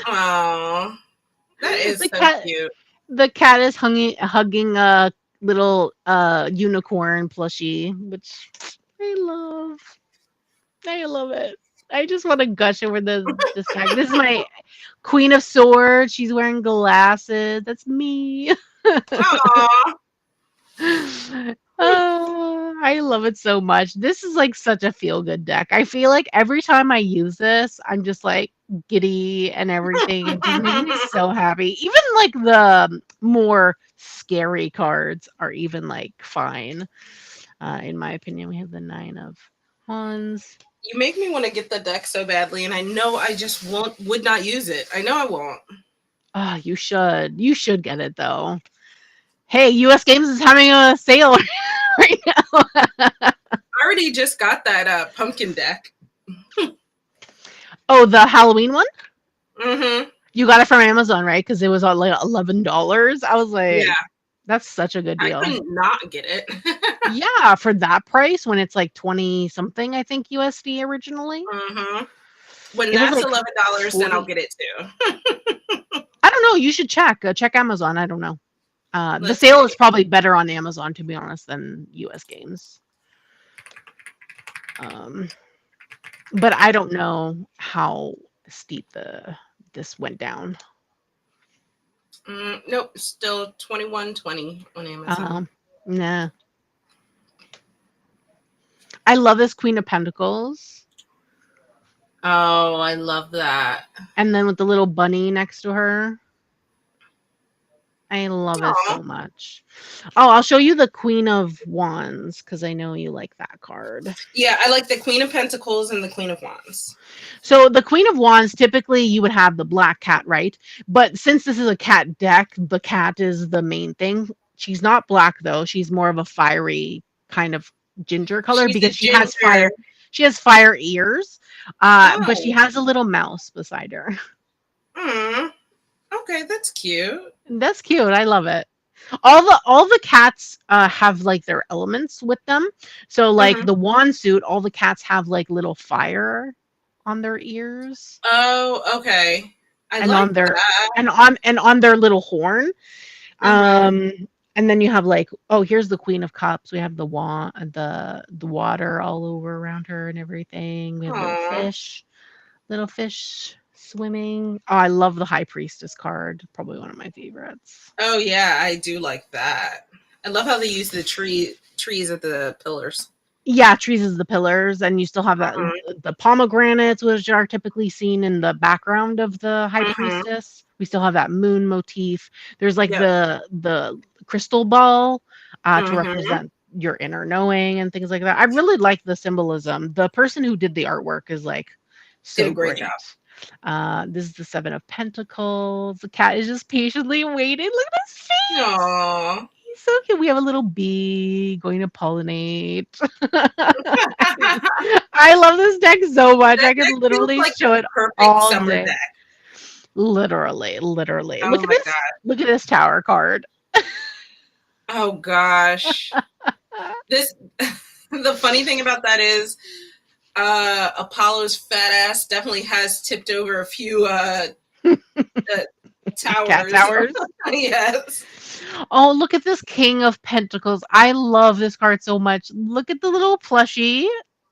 S1: Aw. That is
S2: the
S1: so
S2: cat
S1: cute.
S2: the cat is hugging a little unicorn plushie, which I love. I love it. I just want to gush over this tag. This is my Queen of Swords. She's wearing glasses. That's me.
S1: Aw.
S2: Oh, I love it so much. This is like such a feel good deck. I feel like every time I use this, I'm just like giddy and everything. It just makes me so happy. Even like the more scary cards are even like fine. In my opinion, we have the Nine of Wands.
S1: You make me want to get the deck so badly, and I know I just would not use it. I know I won't.
S2: Oh, you should. You should get it though. Hey, US Games is having a sale right now.
S1: I already just got that pumpkin deck.
S2: Oh, the Halloween one?
S1: Mm-hmm.
S2: You got it from Amazon, right? Because it was on like $11. I was like,
S1: Yeah,
S2: that's such a good
S1: I
S2: deal.
S1: couldn't not get it.
S2: Yeah, for that price when it's like 20 something, I think USD originally.
S1: Mm-hmm. When
S2: It was
S1: that's
S2: like
S1: $11, then I'll
S2: 40.
S1: get it too.
S2: I don't know. You should check. Check Amazon. I don't know. The
S1: Let's
S2: sale
S1: see.
S2: is probably better on Amazon, to be honest, than US Games. Um, but I don't know how steep this went down.
S1: Nope, still 21.20 on Amazon.
S2: Nah. I love this Queen of Pentacles.
S1: Oh, I love that.
S2: And then with the little bunny next to her. I love it
S1: Aw.
S2: so much. Oh, I'll show you the Queen of Wands because I know you like that card.
S1: Yeah, I like the Queen of Pentacles and the Queen of Wands.
S2: So the Queen of Wands, typically you would have the black cat, right? But since this is a cat deck, the cat is the main thing. She's not black though. She's more of a fiery kind of ginger color
S1: She's a
S2: because she has fire.
S1: ginger.
S2: She has fire ears, but she
S1: Oh.
S2: has a little mouse beside her.
S1: Mm. Okay, that's cute.
S2: That's cute. I love it. All the cats have like their elements with them. So like
S1: Mm-hmm.
S2: the wand suit, all the cats have like little fire on their ears
S1: Oh, okay. I
S2: and on
S1: like
S2: their
S1: that.
S2: and on their little horn.
S1: Mm-hmm.
S2: Um and then you have like, oh, here's the Queen of Cups. We have the wand, the water all over around her and everything. We have
S1: Aw.
S2: little fish swimming. Oh, I love the High Priestess card. Probably one of my favorites.
S1: Oh yeah, I do like that. I love how they use the trees at the pillars.
S2: Yeah, trees is the pillars, and you still have that
S1: Mm-hmm.
S2: the pomegranates, which are typically seen in the background of the High
S1: Mm-hmm.
S2: Priestess. We still have that moon motif. There's like
S1: Yep.
S2: the crystal ball to
S1: Mm-hmm.
S2: represent your inner knowing and things like that. I really like the symbolism. The person who did the artwork is like
S1: Did a
S2: so
S1: great job.
S2: great. This is the Seven of Pentacles. The cat is just patiently waiting. Look at his face.
S1: Aw.
S2: He's so cute. We have a little bee going to pollinate. I love this deck so much.
S1: That
S2: I could
S1: deck feels
S2: literally
S1: like
S2: show
S1: the
S2: it
S1: perfect
S2: all
S1: summer
S2: day.
S1: deck.
S2: Literally, literally.
S1: Oh my god.
S2: Look at this tower card.
S1: Oh gosh. This the funny thing about that is Apollo's fat ass definitely has tipped over a few towers.
S2: Cat towers.
S1: Yes.
S2: Oh, look at this King of Pentacles. I love this card so much. Look at the little plushie,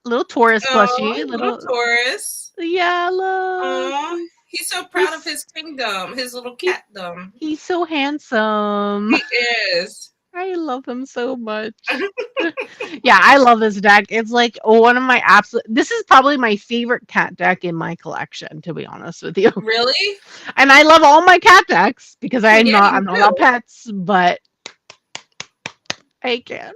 S2: little Taurus
S1: Oh,
S2: plushie,
S1: little
S2: little
S1: Taurus.
S2: yeah, look.
S1: Oh, he's so proud of
S2: He's
S1: his kingdom, his little
S2: he,
S1: catdom.
S2: he's so handsome.
S1: He is.
S2: I love him so much. Yeah, I love this deck. It's like one of my absolute. This is probably my favorite cat deck in my collection, to be honest with you.
S1: Really?
S2: And I love all my cat decks because
S1: Yeah,
S2: I'm
S1: you
S2: not
S1: do.
S2: about pets, but I can't.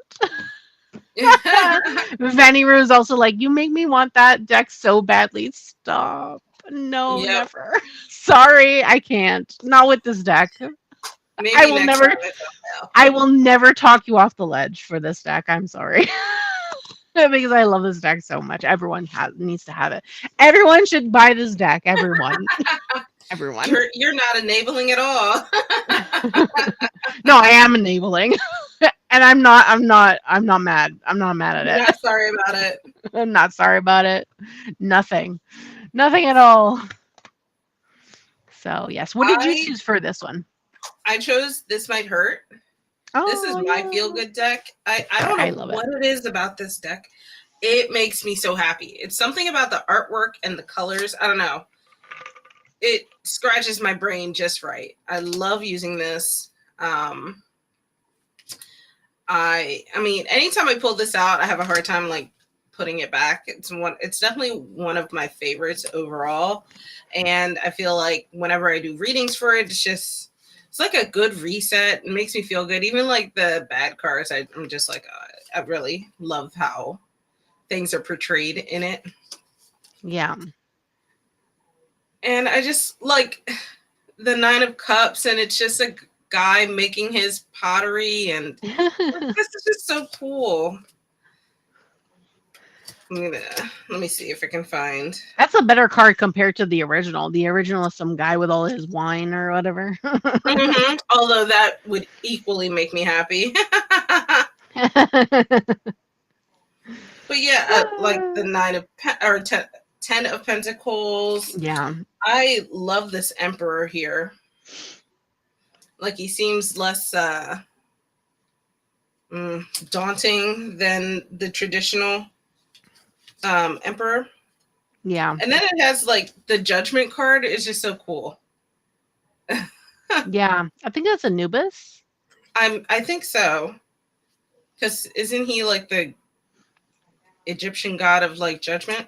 S2: Vanny Roo is also like, you make me want that deck so badly. Stop. No,
S1: Yep.
S2: never. Sorry, I can't. Not with this deck. I
S1: Maybe
S2: will
S1: next
S2: never
S1: time it's up
S2: I will never talk you off the ledge for this deck. I'm sorry. Because I love this deck so much. Everyone needs to have it. Everyone should buy this deck. Everyone.
S1: now.
S2: Everyone.
S1: You're not enabling at all.
S2: No, I am enabling. And I'm not mad. I'm not mad at
S1: You're
S2: it.
S1: not sorry about it.
S2: I'm not sorry about it. Nothing. Nothing at all. So, yes. What did you
S1: I
S2: choose for this one?
S1: I chose This Might Hurt. This is
S2: Oh,
S1: my feel
S2: yeah.
S1: good deck. I don't
S2: I
S1: know
S2: love it.
S1: what it is about this deck. It makes me so happy. It's something about the artwork and the colors. I don't know. It scratches my brain just right. I love using this. I mean, anytime I pull this out, I have a hard time like putting it back. It's definitely one of my favorites overall. And I feel like whenever I do readings for it, it's like a good reset. It makes me feel good. Even like the bad cards, I'm just like, I really love how things are portrayed in it.
S2: Yeah.
S1: And I just like the Nine of Cups, and it's just a guy making his pottery, and this is just so cool. Let me see if I can find.
S2: That's a better card compared to the original. The original is some guy with all his wine or whatever.
S1: Although that would equally make me happy. But yeah, like the ten of Pentacles.
S2: Yeah.
S1: I love this Emperor here. Like he seems less daunting than the traditional Emperor.
S2: Yeah.
S1: And then it has like the Judgment card is just so cool.
S2: Yeah. I think that's Anubis.
S1: I think so. Because isn't he like the Egyptian god of like judgment?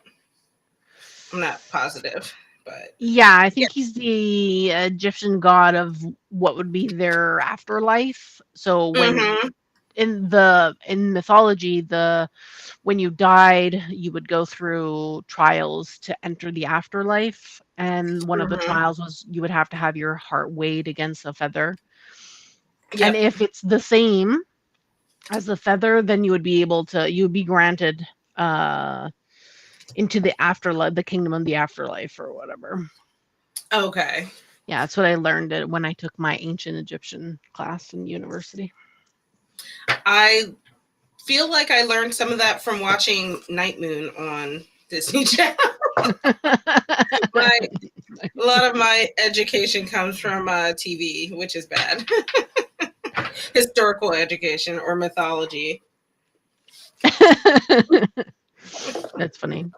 S1: I'm not positive, but
S2: Yeah, I
S1: yeah.
S2: think he's the Egyptian god of what would be their afterlife. So when
S1: Mm-hmm.
S2: in mythology, the when you died, you would go through trials to enter the afterlife, and one of the
S1: Mm-hmm.
S2: trials was you would have to have your heart weighed against a feather. And
S1: Yep.
S2: if it's the same as the feather, then you would be granted uh into the afterlife, the kingdom of the afterlife or whatever.
S1: Okay.
S2: Yeah, that's what I learned when I took my ancient Egyptian class in university.
S1: I feel like I learned some of that from watching Night Moon on Disney Channel. my A lot of my education comes from TV, which is bad. Historical education or mythology.
S2: That's funny.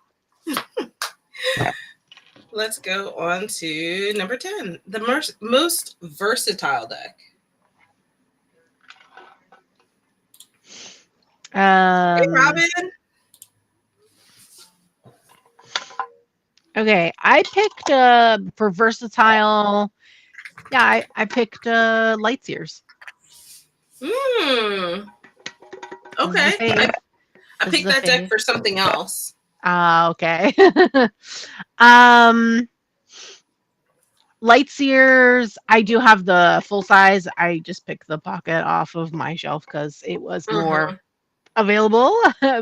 S1: Let's go on to number 10, the most versatile deck. Hey,
S2: Um,
S1: Robin.
S2: okay, I picked for versatile. Yeah, I picked Light Seers.
S1: Hmm.
S2: This is a
S1: Okay.
S2: fave.
S1: I
S2: This is
S1: picked
S2: a
S1: that deck
S2: fave.
S1: for something else.
S2: Ah, okay. um, Light Seers. I do have the full size. I just picked the pocket off of my shelf because it was more
S1: Mm-hmm.
S2: available.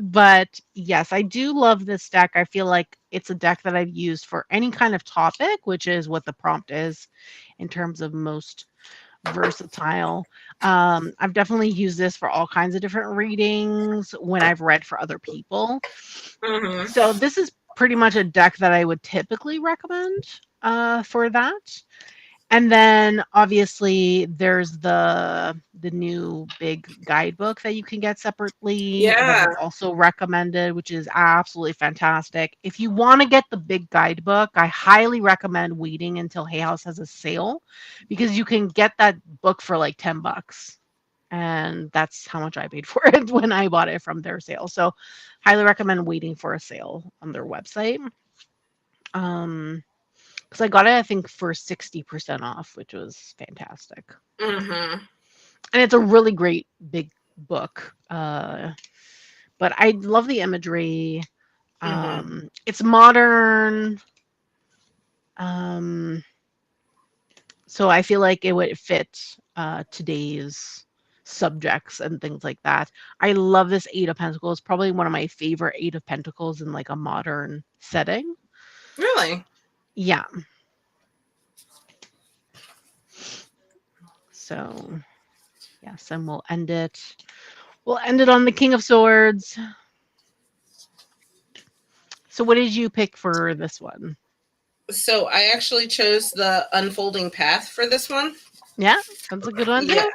S2: But yes, I do love this deck. I feel like it's a deck that I've used for any kind of topic, which is what the prompt is in terms of most versatile. I've definitely used this for all kinds of different readings when I've read for other people.
S1: Mm-hmm.
S2: So this is pretty much a deck that I would typically recommend for that. And then obviously there's the new big guidebook that you can get separately that
S1: Yeah.
S2: I've also recommended, which is absolutely fantastic. If you want to get the big guidebook, I highly recommend waiting until Hay House has a sale because you can get that book for like $10. And that's how much I paid for it when I bought it from their sale. So highly recommend waiting for a sale on their website. Because I got it, I think, for 60% off, which was fantastic.
S1: Mm-hmm.
S2: And it's a really great big book. But I love the imagery.
S1: Mm-hmm.
S2: It's modern. Um, so I feel like it would fit today's subjects and things like that. I love this Eight of Pentacles. Probably one of my favorite Eight of Pentacles in like a modern setting.
S1: Really?
S2: Yeah. So yes, and we'll end it. We'll end it on the King of Swords. So what did you pick for this one?
S1: So I actually chose the unfolding path for this one.
S2: Yeah, that's a good one
S1: Yeah.
S2: too.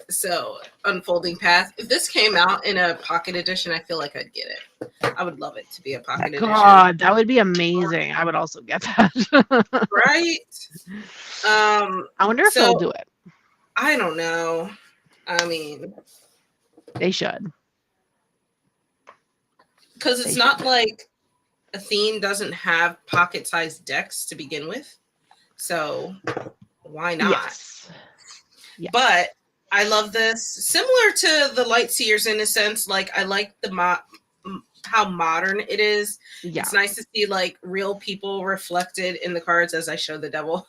S1: So unfolding path. If this came out in a pocket edition, I feel like I'd get it. I would love it to be a pocket edition.
S2: God, that would be amazing. I would also get that.
S1: Right? Um,
S2: I wonder if they'll
S1: so
S2: do it.
S1: I don't know. I mean,
S2: They should.
S1: because
S2: They
S1: it's
S2: should.
S1: not like Athene doesn't have pocket-sized decks to begin with. So why not?
S2: Yes. Yes.
S1: But I love this. Similar to the Light Seers in a sense, like I like how modern it is.
S2: Yeah.
S1: It's nice to see like real people reflected in the cards as I show the devil.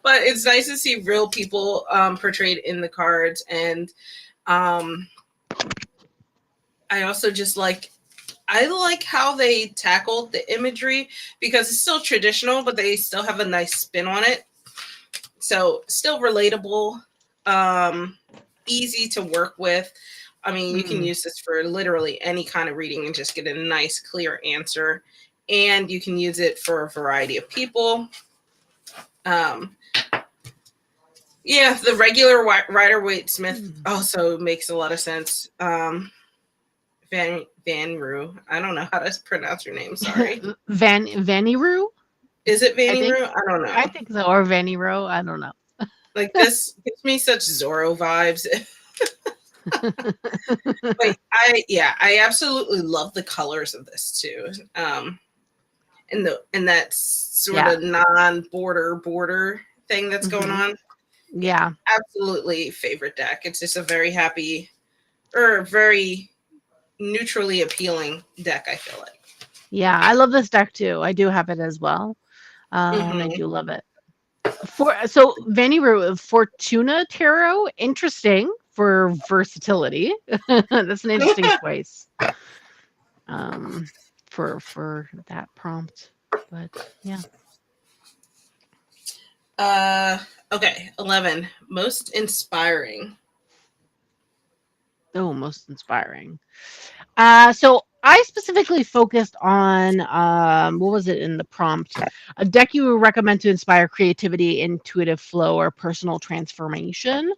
S1: But it's nice to see real people portrayed in the cards. And I also just I like how they tackled the imagery because it's still traditional, but they still have a nice spin on it. So still relatable, easy to work with. I mean, you can use this for literally any kind of reading and just get a nice, clear answer. And you can use it for a variety of people. Yeah, the regular Rider-Waite Smith also makes a lot of sense. Van Roo. I don't know how to pronounce your name. Sorry.
S2: Vaniru?
S1: Is it
S2: I
S1: Vanny
S2: think
S1: Roo? I don't
S2: I
S1: know.
S2: think so. Or Vaniro. I don't know.
S1: Like this gives me such Zorro vibes. But I absolutely love the colors of this too. And that sort
S2: Yeah.
S1: of non-border thing that's going on.
S2: Yeah.
S1: Absolutely favorite deck. It's just a very happy or very neutrally appealing deck, I feel like.
S2: Yeah. I love this deck too. I do have it as well. And I
S1: Mm-hmm.
S2: do love it. So Vaniru Fortuna Tarot, interesting for versatility. That's an interesting choice. For that prompt. But yeah.
S1: Okay, 11. Most inspiring.
S2: Oh, most inspiring. So I specifically focused on what was it in the prompt? A deck you would recommend to inspire creativity, intuitive flow, or personal transformation.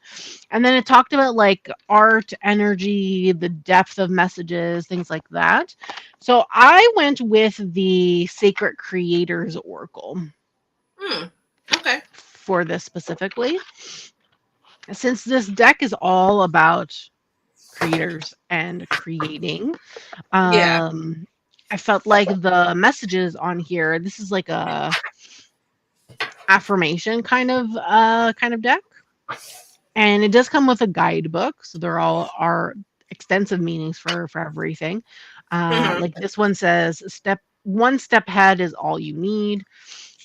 S2: And then it talked about like art, energy, the depth of messages, things like that. So I went with the Sacred Creators Oracle
S1: Okay.
S2: for this specifically. Since this deck is all about creators and creating,
S1: Yeah.
S2: I felt like the messages on here, this is like a affirmation kind of deck. And it does come with a guidebook, so there all are extensive meanings for everything.
S1: Mm-hmm.
S2: Like this one says, one step ahead is all you need.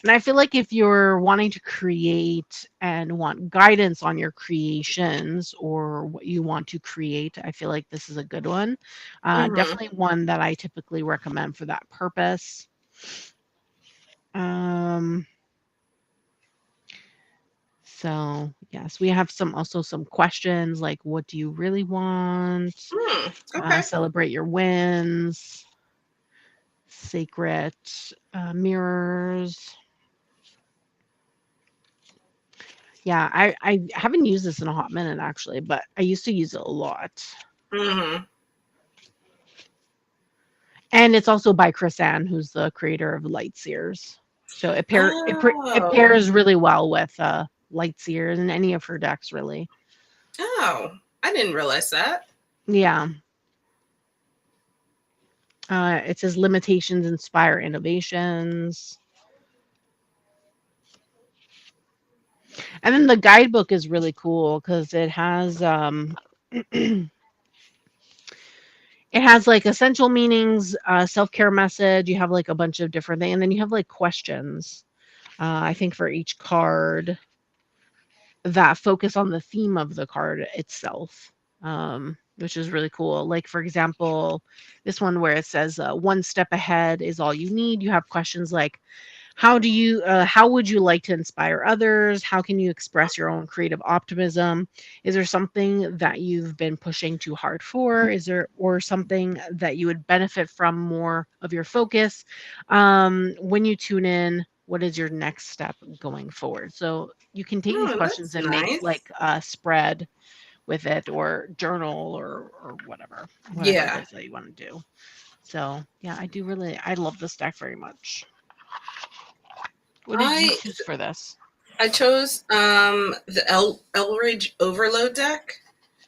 S2: And I feel like if you're wanting to create and want guidance on your creations or what you want to create, I feel like this is a good one.
S1: Mm-hmm.
S2: Definitely one that I typically recommend for that purpose. Um, so yes, we have some questions like, what do you really want?
S1: Okay.
S2: Celebrate your wins. Sacred mirrors. Yeah, I haven't used this in a hot minute actually, but I used to use it a lot.
S1: Mm-hmm.
S2: And it's also by Chris Ann, who's the creator of Light Seers. So it
S1: Oh.
S2: pairs really well with Light Seers and any of her decks really.
S1: Oh. I didn't realize that.
S2: Yeah. It says limitations inspire innovations. And then the guidebook is really cool because it has It has like essential meanings, self-care message. You have like a bunch of different things, and then you have like questions. I think for each card that focus on the theme of the card itself, which is really cool. Like for example, this one where it says one step ahead is all you need. You have questions like, how would you like to inspire others? How can you express your own creative optimism? Is there something that you've been pushing too hard for? Is there or something that you would benefit from more of your focus? When you tune in, what is your next step going forward? So you can take these
S1: Oh,
S2: questions
S1: that's
S2: and make
S1: nice.
S2: like a spread with it or journal or whatever it
S1: Yeah.
S2: is that you want to do. So yeah, I love this deck very much. What did you
S1: I
S2: choose for this?
S1: I chose the Elridge Overload deck.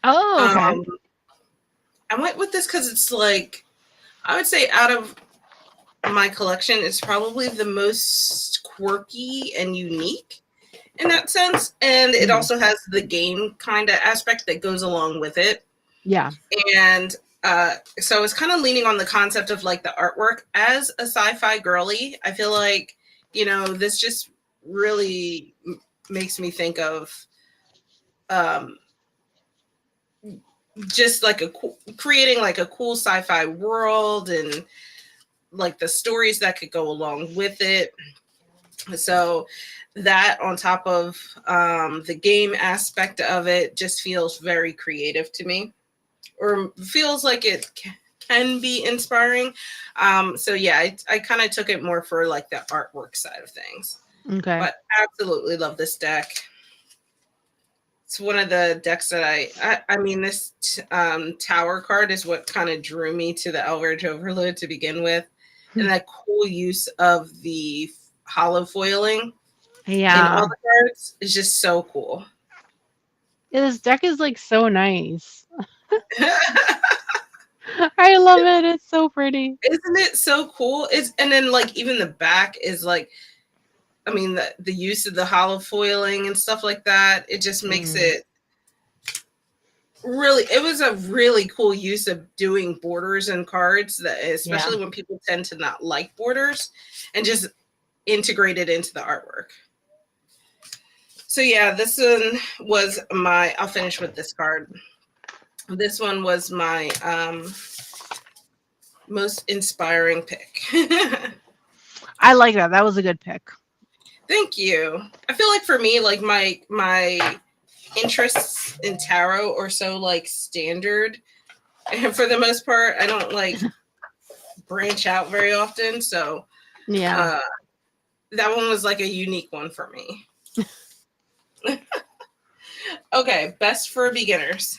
S2: Oh, okay.
S1: Um I went with this because it's like, I would say out of my collection, it's probably the most quirky and unique in that sense. And it
S2: Mhm.
S1: also has the game kind of aspect that goes along with it.
S2: Yeah.
S1: And so it's kind of leaning on the concept of like the artwork. As a sci-fi girly, I feel like, this just really makes me think of um, just like creating like a cool sci-fi world and like the stories that could go along with it. So that on top of the game aspect of it just feels very creative to me, or feels like it can be inspiring. So yeah, I kind of took it more for like the artwork side of things,
S2: Okay.
S1: but absolutely love this deck. It's one of the decks that I mean, this tower card is what kind of drew me to the Elridge Overload to begin with, and that cool use of the hollow foiling in all
S2: Yeah.
S1: the cards is just so cool.
S2: Yeah, this deck is like so nice. I love it. It's so pretty.
S1: Isn't it so cool? It's, and then like even the back is like, I mean, the use of the hollow foiling and stuff like that, it just makes
S2: Mm,
S1: it really, it was a really cool use of doing borders and cards, that
S2: yeah.
S1: especially when people tend to not like borders, and just integrate it into the artwork. So yeah, this one was my, I'll finish with this card. This one was my most inspiring pick.
S2: I like that. That was a good pick.
S1: Thank you. I feel like for me, like my interests in tarot are so like standard, and for the most part, I don't like branch out very often. So
S2: Yeah.
S1: uh, that one was like a unique one for me. Okay, best for beginners.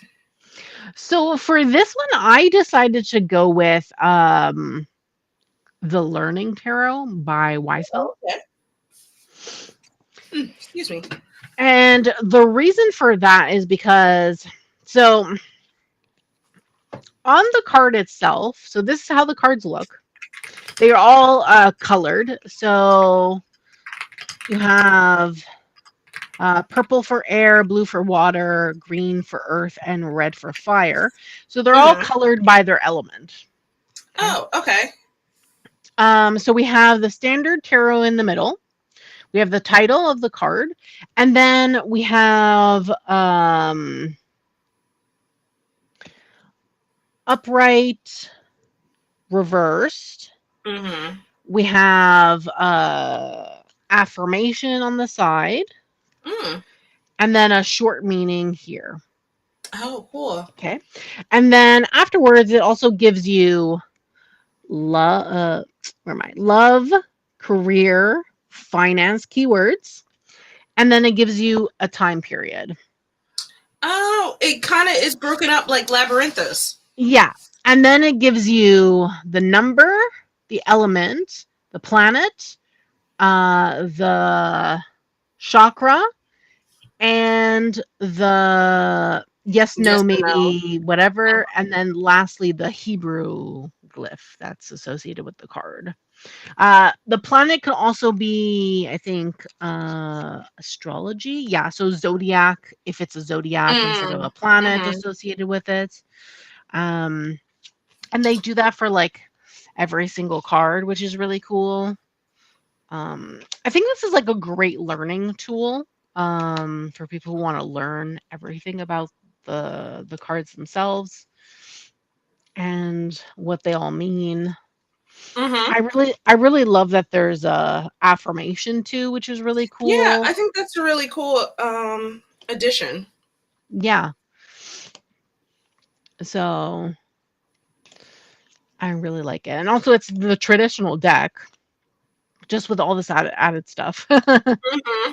S2: So for this one, I decided to go with The Learning Tarot by Weisfeld.
S1: Oh, okay. Excuse me.
S2: And the reason for that is because so on the card itself, so this is how the cards look. They are all colored. So you have purple for air, blue for water, green for earth, and red for fire. So they're all
S1: Mm-hmm.
S2: colored by their element. Okay.
S1: Oh, okay.
S2: So we have the standard tarot in the middle. We have the title of the card, and then we have upright, reversed.
S1: Mm-hmm.
S2: We have affirmation on the side,
S1: Mm.
S2: and then a short meaning here.
S1: Oh, cool.
S2: Okay. And then afterwards, it also gives you love, where am I? Love, career, finance keywords. And then it gives you a time period.
S1: Oh, it kind of is broken up like Labyrinthos.
S2: Yeah. And then it gives you the number, the element, the planet, the chakra, and the yes,
S1: Yes
S2: no,
S1: or no.
S2: maybe, whatever. And then lastly, the Hebrew glyph that's associated with the card. The planet can also be, I think, astrology. Yeah, so zodiac, if it's a zodiac instead of a planet
S1: Mm-hmm.
S2: associated with it. Um, and they do that for like every single card, which is really cool. I think this is like a great learning tool for people who want to learn everything about the cards themselves and what they all mean.
S1: Mm-hmm.
S2: I really love that there's a affirmation too, which is really
S1: Yeah,
S2: cool.
S1: I think that's a really cool addition.
S2: Yeah. So I really like it. And also it's the traditional deck, just with all this added stuff.
S1: Mm-hmm.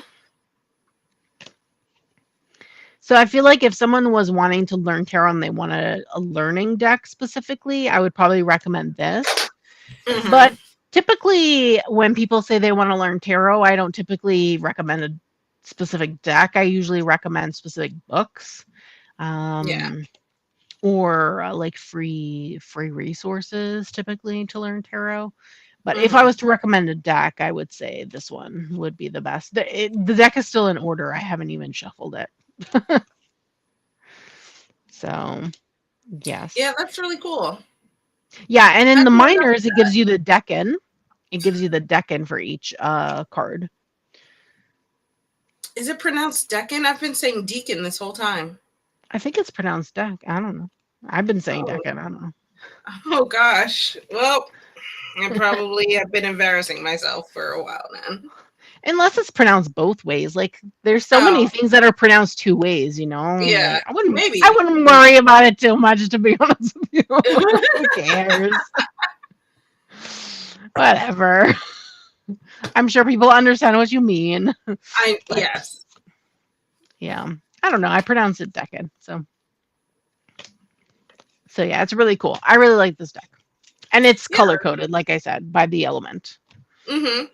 S2: So I feel like if someone was wanting to learn tarot and they wanted a learning deck specifically, I would probably recommend this.
S1: Mm-hmm.
S2: But typically when people say they want to learn tarot, I don't typically recommend a specific deck. I usually recommend specific books.
S1: Yeah.
S2: Um, or like free resources typically to learn tarot. But if I
S1: Mm-hmm.
S2: was to recommend a deck, I would say this one would be the best. The deck is still in order. I haven't even shuffled it. So,
S1: Yeah,
S2: yes.
S1: that's really cool.
S2: Yeah, and in
S1: How
S2: the
S1: do you pronounce
S2: minors, it gives you the decan. It gives you the decan for each card.
S1: Is it pronounced Deacon? I've been saying Deacon this whole time.
S2: I think it's pronounced deck. I don't know. I've been saying
S1: Oh,
S2: decan. I don't know.
S1: oh gosh. Well, I probably have been embarrassing myself for a while now.
S2: Unless it's pronounced both ways. Like there's so
S1: Oh,
S2: many things that are pronounced two ways, you know?
S1: yeah,
S2: Like I
S1: maybe.
S2: wouldn't worry about it too much, to be honest with you. Who cares? Whatever. I'm sure people understand what you mean. But
S1: Yes.
S2: yeah. I don't know. I pronounce it decan. So yeah, it's really cool. I really like this deck. And it's
S1: Yeah.
S2: color coded, like I said, by the element.
S1: Mm-hmm.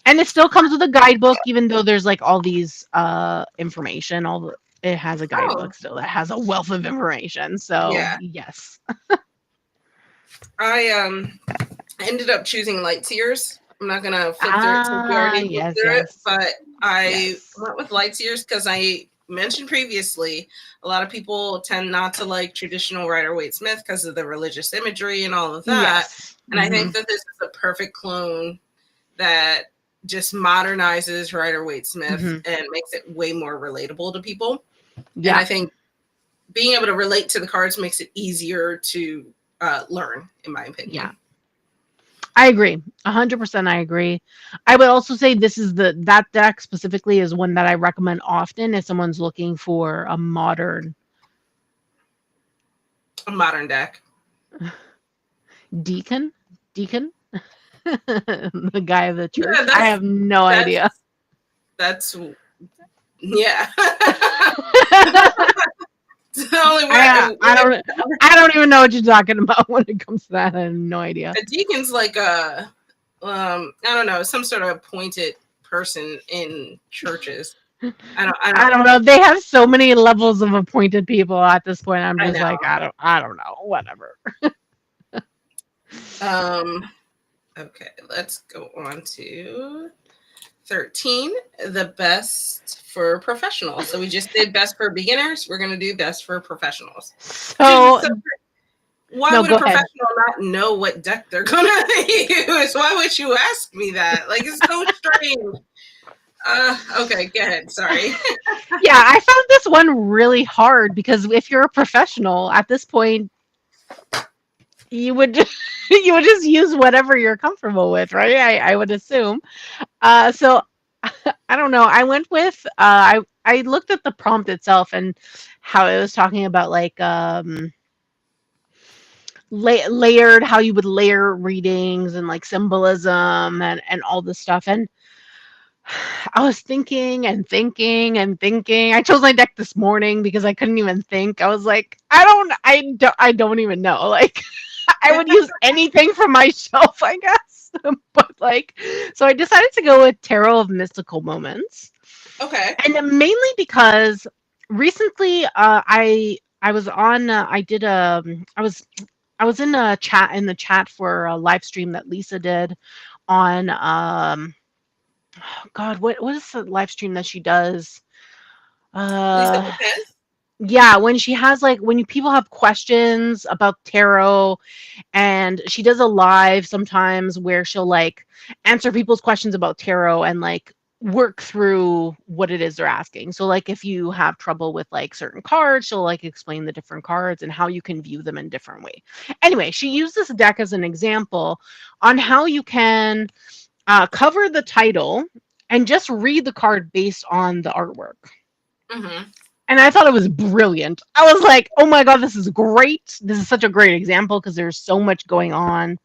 S2: And it still comes with a guidebook, even though there's like all these information. It has a
S1: Oh,
S2: guidebook still that has a wealth of information. So
S1: yeah.
S2: yes.
S1: I ended up choosing light seers. I'm not gonna flip through it since we
S2: Ah,
S1: already flipped
S2: yes,
S1: through it,
S2: yes,
S1: but I
S2: yes.
S1: went with light seers because I mentioned previously a lot of people tend not to like traditional Rider Waite Smith because of the religious imagery and all of that.
S2: Yes.
S1: And I
S2: Hmm.
S1: think that this is a perfect clone that just modernizes Rider Waite Smith
S2: Hmm.
S1: and makes it way more relatable to people. And
S2: Yeah.
S1: I think being able to relate to the cards makes it easier to learn, in my
S2: Yeah.
S1: opinion.
S2: I agree. 100% I agree. I would also say this is that deck specifically is one that I recommend often if someone's looking for a modern
S1: A modern deck.
S2: deacon. Deacon? The guy of the
S1: Yeah,
S2: church. I have no idea.
S1: that's yeah. It's the only
S2: I
S1: word.
S2: I don't I don't even know what you're talking about when it comes to that. I have no idea.
S1: A deacon's like a I don't know, some sort of appointed person in churches. I
S2: I
S1: don't
S2: don't know. They have so many levels of appointed people at this point. I'm
S1: I
S2: just
S1: know.
S2: like I don't know. Whatever.
S1: Um okay, let's go on to 13, the best for professionals. So we just did best for beginners. We're going to do best for professionals. Which is
S2: So
S1: so, why
S2: no,
S1: would a
S2: go ahead.
S1: professional not know what deck they're going to use? Why would you ask me that? Like, it's so strange. Okay, go ahead. Sorry.
S2: Yeah, I found this one really hard because if you're a professional at this point, you would you would just use whatever you're comfortable with, right? I would assume. So I don't know. I went with I looked at the prompt itself and how it was talking about like layered how you would layer readings and like symbolism and all this stuff. And I was thinking and thinking and thinking. I chose my deck this morning because I couldn't even think. I was like, I don't even know. Like I would use anything from my shelf, I guess. But like so I decided to go with Tarot of Mystical Moments.
S1: Okay.
S2: And mainly because recently I was on I did I I was in a chat in the chat for a live stream that Lisa did on God, what is the live stream that she does?
S1: Lisa
S2: Uh
S1: Lopez.
S2: yeah, when she has like when people have questions about tarot, and she does a live sometimes where she'll like answer people's questions about tarot and like work through what it is they're asking. So like if you have trouble with like certain cards, she'll like explain the different cards and how you can view them in different way. Anyway, she used this deck as an example on how you can cover the title and just read the card based on the artwork.
S1: Mm-hmm.
S2: And I thought it was brilliant. I was like, oh my God, this is great. This is such a great example because there's so much going on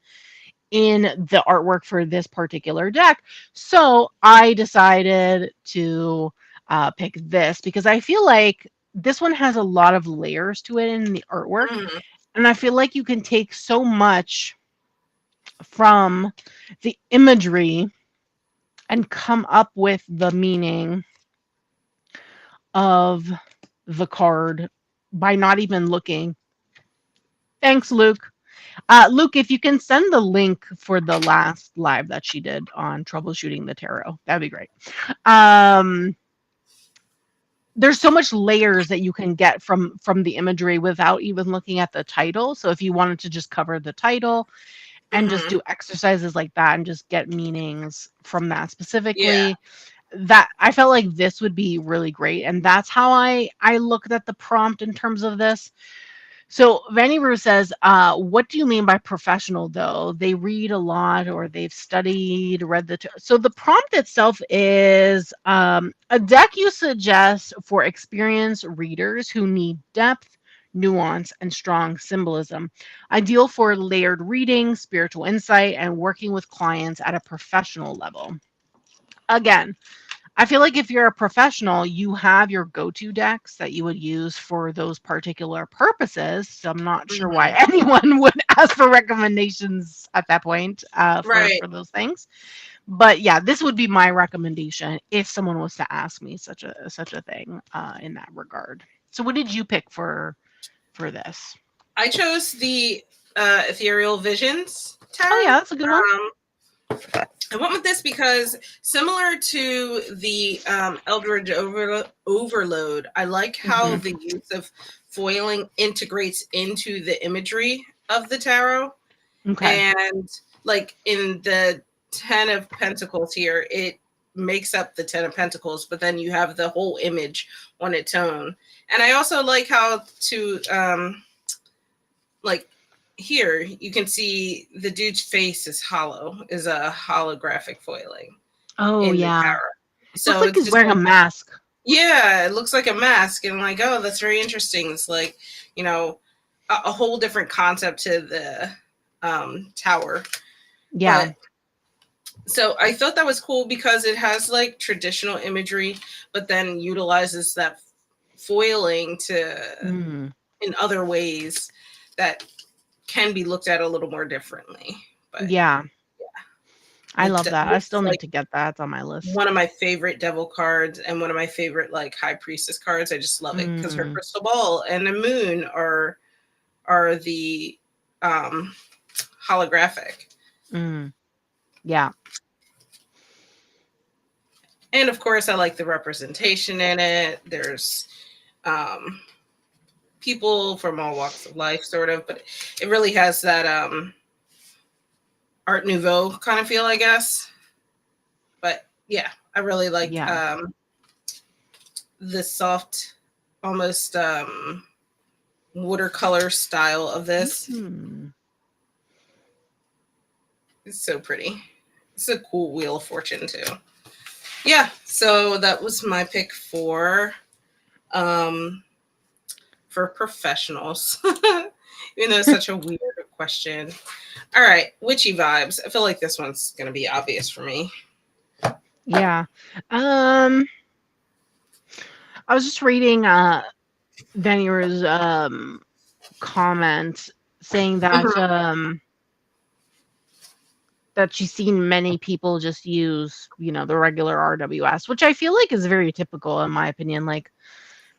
S2: in the artwork for this particular deck. So I decided to pick this because I feel like this one has a lot of layers to it in the artwork.
S1: Mm-hmm.
S2: And I feel like you can take so much from the imagery and come up with the meaning of the card by not even looking. Thanks, Luke. Luke, if you can send the link for the last live that she did on troubleshooting the tarot, that'd be great. Um, there's so much layers that you can get from the imagery without even looking at the title. So if you wanted to just cover the title and just
S1: Mm-hmm.
S2: do exercises like that and just get meanings from that
S1: Yeah.
S2: specifically, that I felt like this would be really great. And that's how I looked at the prompt in terms of this. So Vanny Roo says, what do you mean by professional though? They read a lot or they've studied, read so the prompt itself is a deck you suggest for experienced readers who need depth, nuance, and strong symbolism. Ideal for layered reading, spiritual insight, and working with clients at a professional level. Again, I feel like if you're a professional, you have your go-to decks that you would use for those particular purposes. So I'm not sure why
S1: Mm-hmm.
S2: anyone would ask for recommendations at that point
S1: Right.
S2: for those things. But yeah, this would be my recommendation if someone was to ask me such a thing in that regard. So what did you pick for this?
S1: I chose the Ethereal Visions
S2: Oh
S1: tarot.
S2: yeah, that's a good one.
S1: I went with this because similar to the Eldridge Overload, I like how
S2: Mm-hmm.
S1: the use of foiling integrates into the imagery of the tarot.
S2: Okay.
S1: And like in the 10 of Pentacles here, it makes up the 10 of Pentacles, but then you have the whole image on its own. And I also like how to like here you can see the dude's face is hollow, is a holographic foiling
S2: Oh
S1: in the
S2: yeah.
S1: tarot.
S2: Looks
S1: So
S2: like
S1: it's
S2: he's
S1: just
S2: wearing a mask.
S1: yeah, it looks like a mask, and I'm like, oh, that's very interesting. It's like, you know, a whole different concept to the tower.
S2: Yeah.
S1: But so I thought that was cool because it has like traditional imagery, but then utilizes that foiling to
S2: Mm.
S1: in other ways that can be looked at a little more differently. But
S2: Yeah. I love that. I
S1: this
S2: still
S1: is
S2: need
S1: like
S2: to get that. It's on my list.
S1: one of my favorite devil cards and one of my favorite like high priestess cards. I just love it because her
S2: Mm.
S1: crystal ball and the moon are the um holographic.
S2: Mm. Yeah.
S1: And of course I like the representation in it. There's um people from all walks of life sort of, but it really has that Art Nouveau kind of feel, I guess. But yeah, I really like
S2: Yeah.
S1: the soft, almost watercolor style of this.
S2: Mm.
S1: It's so pretty. It's a cool Wheel of Fortune too. Yeah, so that was my pick um for professionals. Even though it's such a weird question. All right, witchy vibes. I feel like this one's gonna be obvious for me.
S2: Yeah. I was just reading Vanier's comment saying that
S1: Mhm.
S2: that she's seen many people just use, the regular RWS, which I feel like is very typical in my opinion. Like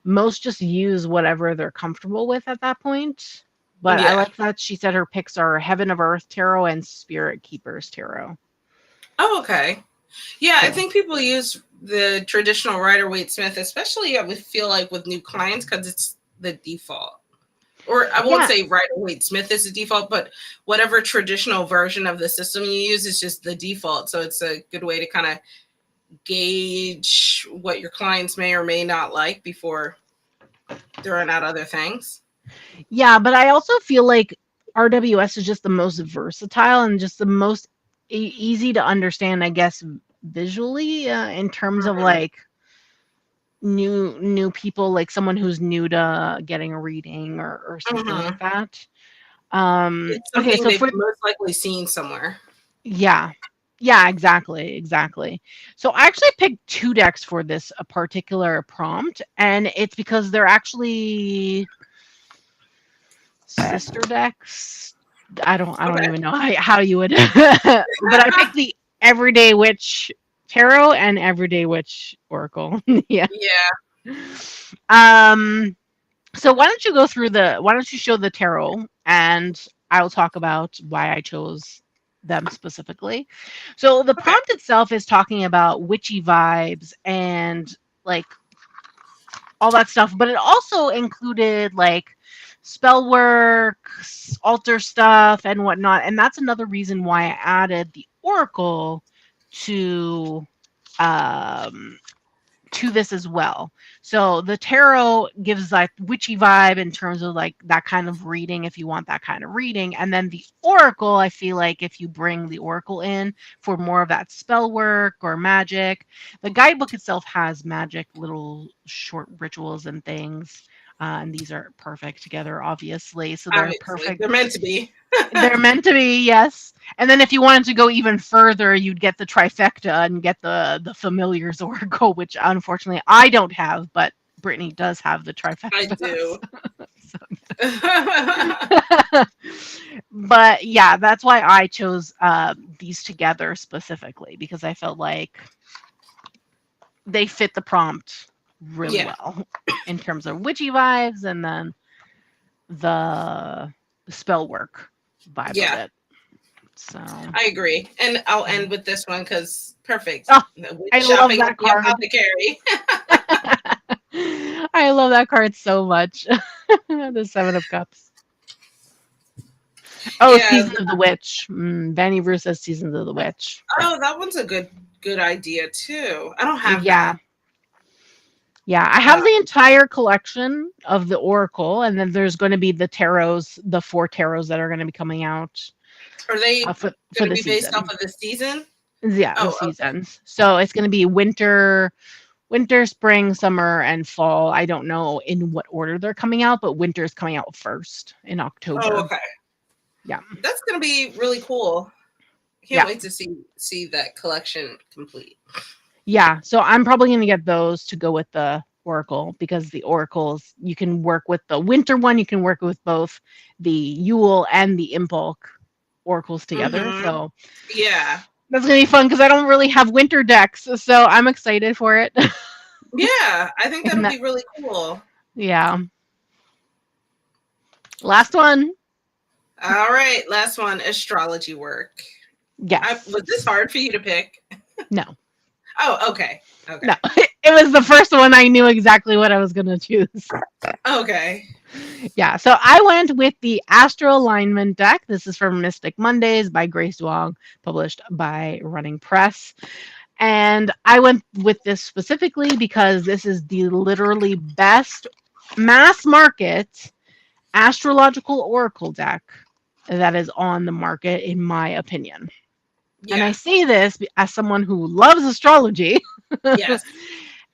S2: most just use whatever they're comfortable with at that point. But I
S1: Yeah.
S2: like that she said her picks are Heaven of Earth Tarot and Spirit Keepers Tarot.
S1: Oh, okay. Yeah, I
S2: So
S1: think people use the traditional Rider-Waite-Smith, especially I would feel like with new clients, because it's the default. Or I won't
S2: yeah,
S1: say Rider-Waite-Smith is the default, but whatever traditional version of the system you use is just the default. So it's a good way to kind of gauge what your clients may or may not like before throwing out other things.
S2: yeah, but I also feel like RWS is just the most versatile and just the most easy to understand, I guess, visually in terms of
S1: Mhm.
S2: like new people, like someone who's new to getting a reading or something like
S1: Mhm.
S2: that.
S1: It's
S2: Okay,
S1: something
S2: so
S1: they've
S2: for
S1: most likely seen somewhere.
S2: yeah. Yeah, exactly, exactly. So I actually picked two decks for this a particular prompt, and it's because they're actually sister decks. I don't
S1: Okay.
S2: even know how you would but I picked the Everyday Witch Tarot and Everyday Witch Oracle. Yeah.
S1: Yeah.
S2: Um so why don't you show the tarot and I'll talk about why I chose them specifically. So the
S1: Okay.
S2: prompt itself is talking about witchy vibes and like all that stuff, but it also included like spell work, altar stuff, and whatnot. And that's another reason why I added the oracle to um, to this as well. So the tarot gives like witchy vibe in terms of like that kind of reading if you want that kind of reading. And then the oracle, I feel like if you bring the oracle in for more of that spell work or magic, the guidebook itself has magic little short rituals and things. And these are perfect together, obviously. So they're
S1: Obviously,
S2: perfect.
S1: they're meant to be.
S2: They're meant to be, yes. And then if you wanted to go even further, you'd get the trifecta and get the familiars oracle, which unfortunately I don't have, but Brittany does have the
S1: I
S2: trifectas.
S1: do.
S2: But yeah, that's why I chose these together specifically because I felt like they fit the prompt really
S1: Yeah.
S2: well in terms of witchy vibes and then the spell work vibe of
S1: Yeah.
S2: it. So
S1: I agree. And I'll
S2: yeah.
S1: end with this one because perfect.
S2: Oh,
S1: With
S2: I love
S1: shopping at
S2: that
S1: the
S2: card.
S1: apothecary.
S2: I love that card so much. The Seven of Cups. Oh,
S1: Yeah.
S2: Season of the Witch. Vanny Bruce says Seasons of the Witch.
S1: Oh, that one's a good idea too. I don't have that.
S2: Yeah. Yeah. I
S1: Uh,
S2: have the entire collection of the Oracle, and then there's going to be the tarots, the four tarots that are going to be coming out
S1: are they
S2: for
S1: going to
S2: the
S1: be based off
S2: season.
S1: of the season?
S2: Yeah, the
S1: Oh, okay.
S2: seasons. So it's going to be winter, spring, summer, and fall. I don't know in what order they're coming out, but winter is coming out first in
S1: Oh,
S2: October.
S1: okay.
S2: Yeah.
S1: That's going to be really cool. Can't
S2: Yeah.
S1: wait to see that collection complete.
S2: Yeah. So I'm probably going to get those to go with the Oracle because the Oracles, you can work with the winter one, you can work with both the Yule and the Impulk Oracles together.
S1: Hmm.
S2: So
S1: Yeah.
S2: that's going to be fun because I don't really have winter decks. So I'm excited for it.
S1: Yeah. I think
S2: And
S1: that'll
S2: that,
S1: be really cool.
S2: yeah. Last one.
S1: All right. Last one, astrology work. Was this
S2: Yes.
S1: hard for you to pick?
S2: No.
S1: Oh, okay.
S2: No.
S1: Okay.
S2: It was the first one I knew exactly what I was going to choose.
S1: Okay.
S2: Yeah, so I went with the Astro Alignment deck. This is from Mystic Mondays by Grace Wong, published by Running Press. And I went with this specifically because this is the literally best mass market astrological oracle deck that is on the market, in my opinion. And I
S1: Yeah.
S2: say this as someone who loves astrology
S1: Yes.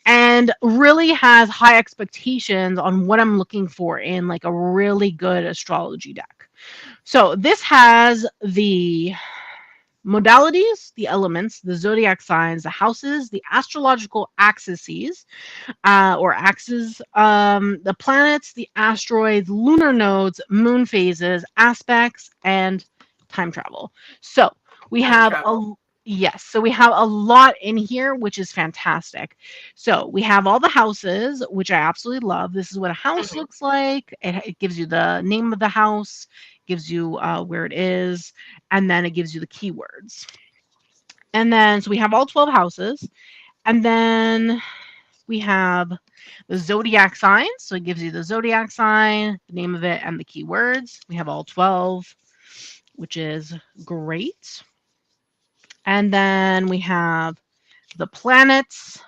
S2: and really has high expectations on what I'm looking for in like a really good astrology deck. So this has the modalities, the elements, the zodiac signs, the houses, the astrological axes, or axes, the planets, the asteroids, lunar nodes, moon phases, aspects, and time travel. So we
S1: Time
S2: have a
S1: travel.
S2: Yes, so we have a lot in here, which is fantastic. So we have all the houses, which I absolutely love. This is what a house
S1: Mhm.
S2: looks like. It gives you the name of the house, gives you where it is, and then it gives you the keywords. And then, so we have all 12 houses, and then we have the zodiac signs. So it gives you the zodiac sign, the name of it, and the keywords. We have all 12, which is great. And then we have the planets,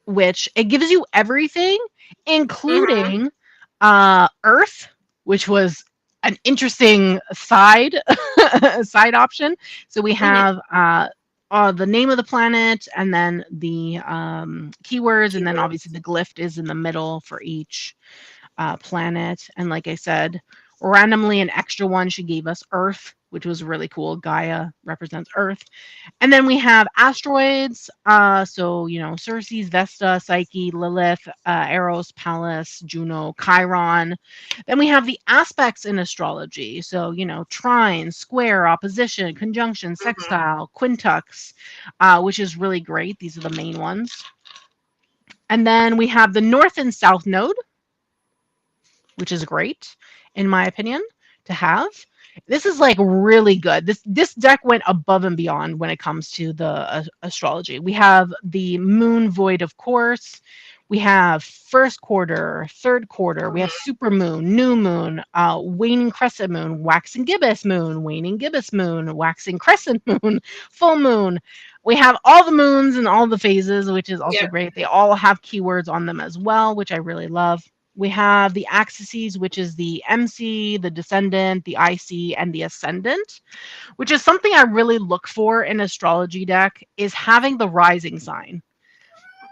S2: which it gives you everything,
S1: Mhm.
S2: including Earth, which was an interesting side side option. So we
S1: Mhm.
S2: have the name of the planet, and then the keywords, and then
S1: Keywords.
S2: obviously the glyph is in the middle for each planet. And like I said, randomly an extra one she gave us Earth, which was really cool. Gaia represents Earth. And then we have asteroids. So, Circe, Vesta, Psyche, Lilith, Eros, Pallas, Juno, Chiron. Then we have the aspects in astrology. So, trine, square, opposition, conjunction,
S1: Mhm.
S2: sextile, quintux, which is really great. These are the main ones. And then we have the north and south node, which is great, in my opinion, to have. This is like really good. This deck went above and beyond when it comes to the astrology. We have the moon void, of course. We have first quarter, third quarter. We have
S1: Mhm.
S2: super moon, new moon, waning crescent moon, waxing gibbous moon, waning gibbous moon, waxing crescent moon, full moon. We have all the moons and all the phases, which is also
S1: Yep.
S2: great. They all have keywords on them as well, which I really love. We have the axes, which is the MC, the descendant, the IC, and the ascendant, which is something I really look for in astrology deck, is having the rising sign.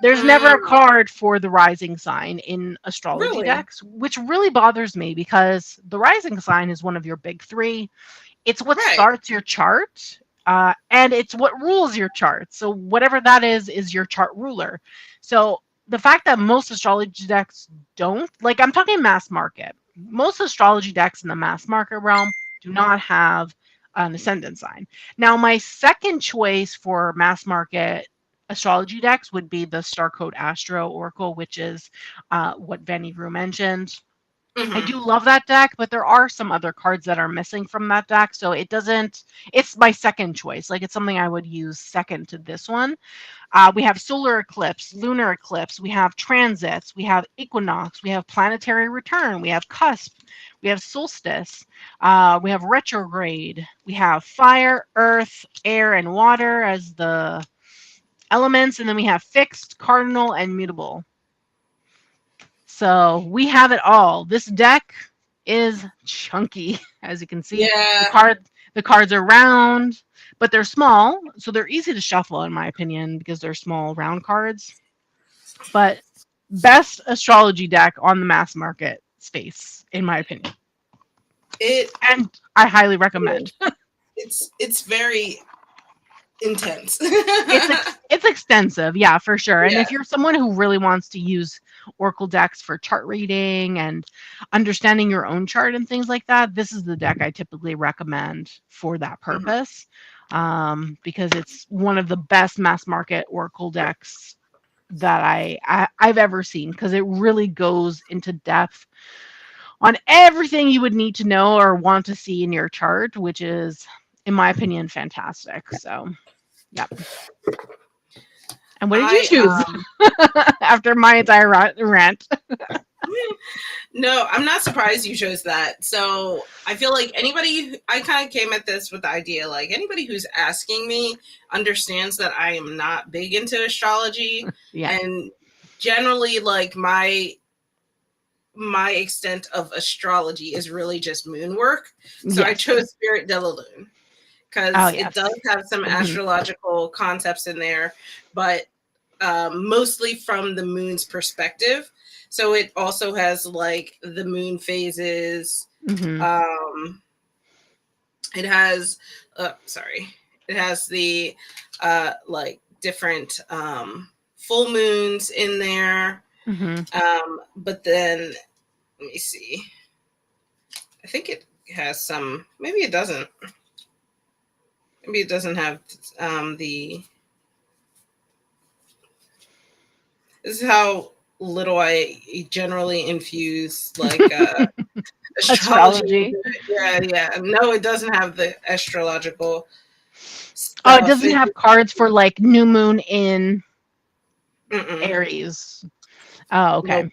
S2: There's never a
S1: Mm,
S2: card for the rising sign in astrology
S1: really?
S2: decks, which really bothers me because the rising sign is one of your big three. It's what
S1: Right.
S2: starts your chart, and it's what rules your chart. So whatever that is your chart ruler. So the fact that most astrology decks don't, like, I'm talking mass market. Most astrology decks in the mass market realm do not have an ascendant sign. Now, my second choice for mass market astrology decks would be the Star Code Astro Oracle, which is what Vanny Rue mentioned. I
S1: Mhm.
S2: do love that deck, but there are some other cards that are missing from that deck. So it's my second choice. Like, it's something I would use second to this one. We have solar eclipse, lunar eclipse, we have transits, we have equinox, we have planetary return, we have cusp, we have solstice, we have retrograde, we have fire, earth, air, and water as the elements, and then we have fixed, cardinal, and mutable. So we have it all. This deck is chunky, as you can see. The
S1: Yeah.
S2: card the cards are round, but they're small, so they're easy to shuffle in my opinion because they're small round cards. But best astrology deck on the mass market space, in my opinion.
S1: It
S2: And I highly recommend.
S1: it's very intense.
S2: It's extensive, yeah, for sure. And
S1: Yeah.
S2: if you're someone who really wants to use Oracle decks for chart reading and understanding your own chart and things like that, this is the deck I typically recommend for that
S1: Mhm.
S2: purpose, because it's one of the best mass market Oracle decks that I've ever seen because it really goes into depth on everything you would need to know or want to see in your chart, which is, in my opinion, fantastic. So, yeah. And what did you
S1: I
S2: choose after my entire rant?
S1: No, I'm not surprised you chose that. So I feel like I kind of came at this with the idea like anybody who's asking me understands that I am not big into astrology,
S2: Yeah.
S1: and generally like my extent of astrology is really just moon work. So I
S2: Yes.
S1: chose Spirit de la Lune
S2: Oh,
S1: because it
S2: yes.
S1: does have some
S2: Mhm.
S1: astrological concepts in there, but mostly from the moon's perspective. So it also has like the moon phases.
S2: Mhm.
S1: Um, it has, sorry, it has the like different full moons in there.
S2: Mhm.
S1: But then let me see. I think it has some. Maybe it doesn't. Maybe it doesn't have the. This is how little I generally infuse like astrology into
S2: Astrology.
S1: it. Yeah, yeah. No, it doesn't have the astrological
S2: Oh, it
S1: stuff.
S2: doesn't
S1: It
S2: have cards for like new moon in
S1: mm-mm.
S2: Aries. Oh,
S1: Nope.
S2: okay.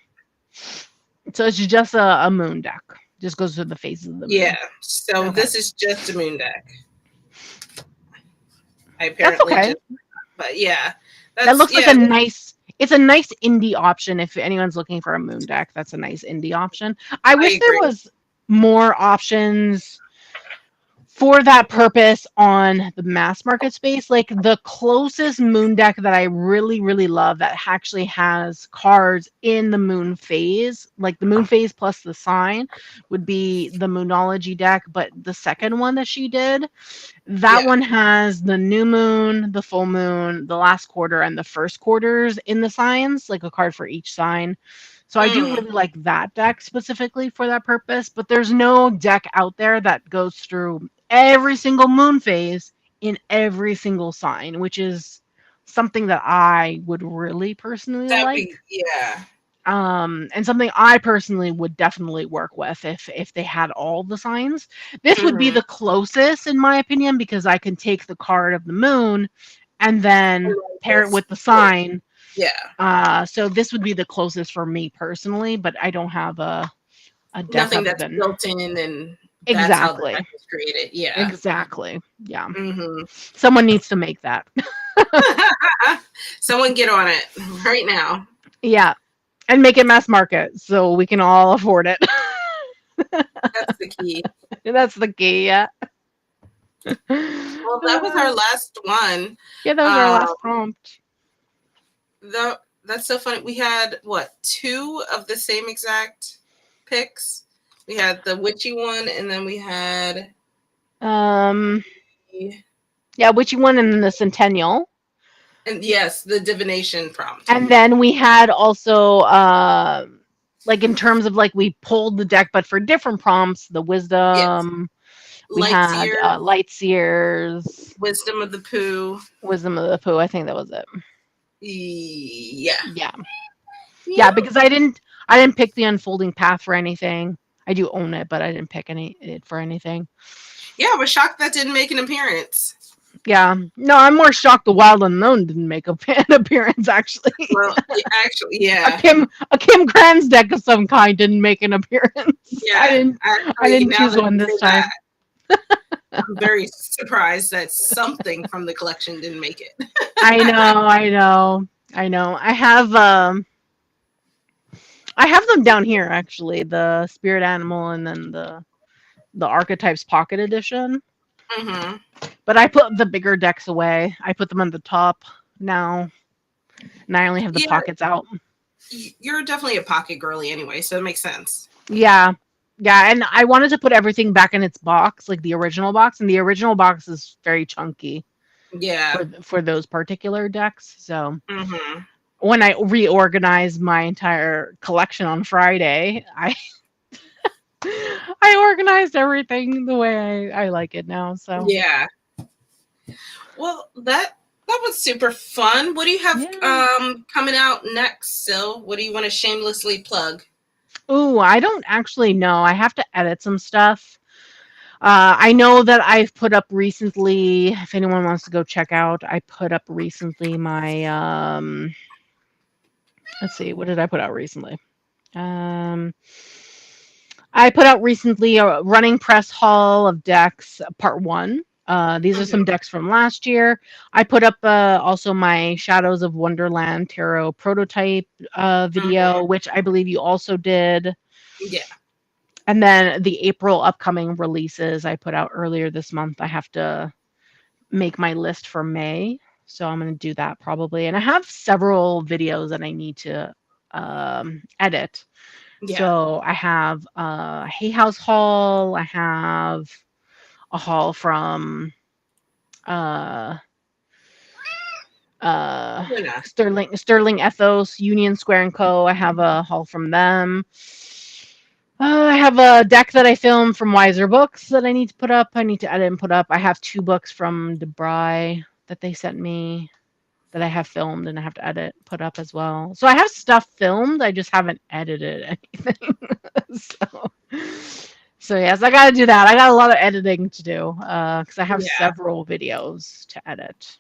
S2: So it's just a moon deck. Just goes through the phases of the
S1: Yeah.
S2: moon.
S1: So
S2: Okay.
S1: this is just a moon deck. I
S2: That's
S1: apparently
S2: okay.
S1: just, but yeah,
S2: That
S1: that's
S2: looks like
S1: yeah.
S2: a nice it's a nice indie option if anyone's looking for a moon deck. That's a nice indie option. I
S1: I
S2: wish there
S1: agree.
S2: was more options for that purpose on the mass market space. Like the closest moon deck that I really, really love that actually has cards in the moon phase, like the moon phase plus the sign, would be the Moonology deck. But the second one that she did, that
S1: Yeah.
S2: one has the new moon, the full moon, the last quarter, and the first quarters in the signs, like a card for each sign. So I do
S1: Mm,
S2: really like that deck specifically for that purpose, but there's no deck out there that goes through every single moon phase in every single sign, which is something that I would really personally
S1: that'd
S2: like.
S1: be yeah.
S2: And something I personally would definitely work with if they had all the signs. This would be
S1: Mm-hmm.
S2: the closest, in my opinion, because I can take the card of the moon and then pair it with the sign.
S1: Yeah.
S2: So this would be the closest for me personally, but I don't have a deck
S1: Nothing
S2: other
S1: that's
S2: than
S1: built in, and that's how the
S2: exactly.
S1: deck was created. Yeah.
S2: Exactly. Yeah.
S1: Mm-hmm.
S2: Someone needs to make that.
S1: Someone get on it right now.
S2: Yeah. And make it mass market so we can all afford it.
S1: That's the key.
S2: That's the key. Yeah.
S1: Well, that was our last one.
S2: Yeah, that was our
S1: Um,
S2: last prompt.
S1: that's so funny. We had what, two of the same exact picks? We had the witchy one, and then we had
S2: Um,
S1: the-
S2: yeah, witchy one and then the centennial.
S1: and yes, the divination prompt.
S2: And then we had also like in terms of like we pulled the deck, but for different prompts, the
S1: Yes,
S2: wisdom. We had
S1: Lightseer,
S2: light seers,
S1: Wisdom of the Pooh.
S2: wisdom of the pooh. I think that was it.
S1: Yeah,
S2: Yeah.
S1: yeah,
S2: Yeah, because I didn't pick the unfolding path for anything. I do own it, but I didn't pick it for anything.
S1: yeah. I was shocked that didn't make an appearance.
S2: Yeah. No, I'm more shocked the Wild Unknown didn't make an appearance actually.
S1: Well, yeah, actually,
S2: a
S1: yeah,
S2: Kim a Kim Kranz deck of some kind didn't make an appearance. I
S1: yeah.
S2: didn't I
S1: Actually,
S2: didn't
S1: now
S2: choose
S1: that
S2: one
S1: you
S2: this
S1: say that,
S2: time.
S1: I'm very surprised that something from the collection didn't make it.
S2: I know. I have them down here actually, the spirit animal and then the archetypes pocket edition.
S1: Hmm.
S2: But I put the bigger decks away. I put them on the top now, and I only have the
S1: Yeah,
S2: pockets out.
S1: you're definitely a pocket girly anyway, so it makes sense.
S2: Yeah. Yeah, and I wanted to put everything back in its box, like the original box, and the original box is very chunky
S1: Yeah.
S2: for those particular decks. So
S1: Hmm.
S2: when I reorganized my entire collection on Friday, I organized everything the way I like it now. So
S1: Yeah. Well, that was super fun. What do you have
S2: yeah.
S1: coming out next, Sil? What do you want to shamelessly plug?
S2: Ooh, I don't actually know. I have to edit some stuff. I know that I've put up recently, if anyone wants to go check out, I put up recently my let's see, what did I put out recently? Um I put out recently a running press haul of decks, part one. These are some
S1: Hmm.
S2: decks from last year. I put up also my Shadows of Wonderland Tarot prototype video,
S1: Hmm.
S2: which I believe you also did.
S1: Yeah.
S2: And then the April upcoming releases I put out earlier this month. I have to make my list for May. So I'm going to do that probably. And I have several videos that I need to edit.
S1: Yeah.
S2: So I have a Hay House haul. I have a haul from uh,
S1: Yeah.
S2: Sterling Ethos, Union Square and Co. I have a haul from them. I have a deck that I filmed from Wiser Books that I need to put up. I need to edit and put up. I have 2 books from DeBry that they sent me that I have filmed and I have to edit, put up as well. So I have stuff filmed. I just haven't edited anything. So yes, I got to do that. I got a lot of editing to do because I have
S1: Yeah.
S2: several videos to edit.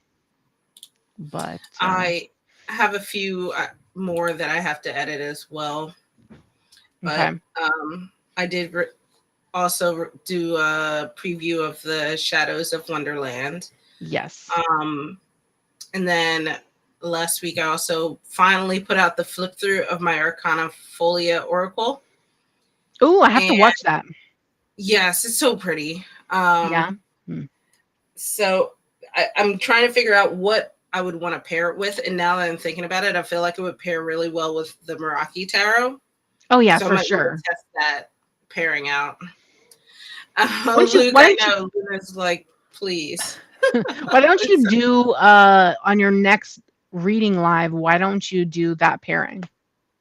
S2: But
S1: I have a few more that I have to edit as well. But
S2: okay.
S1: I did also do a preview of the Shadows of Wonderland.
S2: Yes.
S1: And then last week I also finally put out the flip through of my Arcana Folia Oracle.
S2: Oh, I have to watch that.
S1: Yes, it's so pretty.
S2: Yeah.
S1: So I'm trying to figure out what I would want to pair it with. And now that I'm thinking about it, I feel like it would pair really well with the Meraki Tarot.
S2: Oh, yeah,
S1: so
S2: for
S1: I might
S2: sure.
S1: Test that pairing out.
S2: Luke,
S1: I know Luna's like, please.
S2: Why don't you do on your next reading live? Why don't you do that pairing?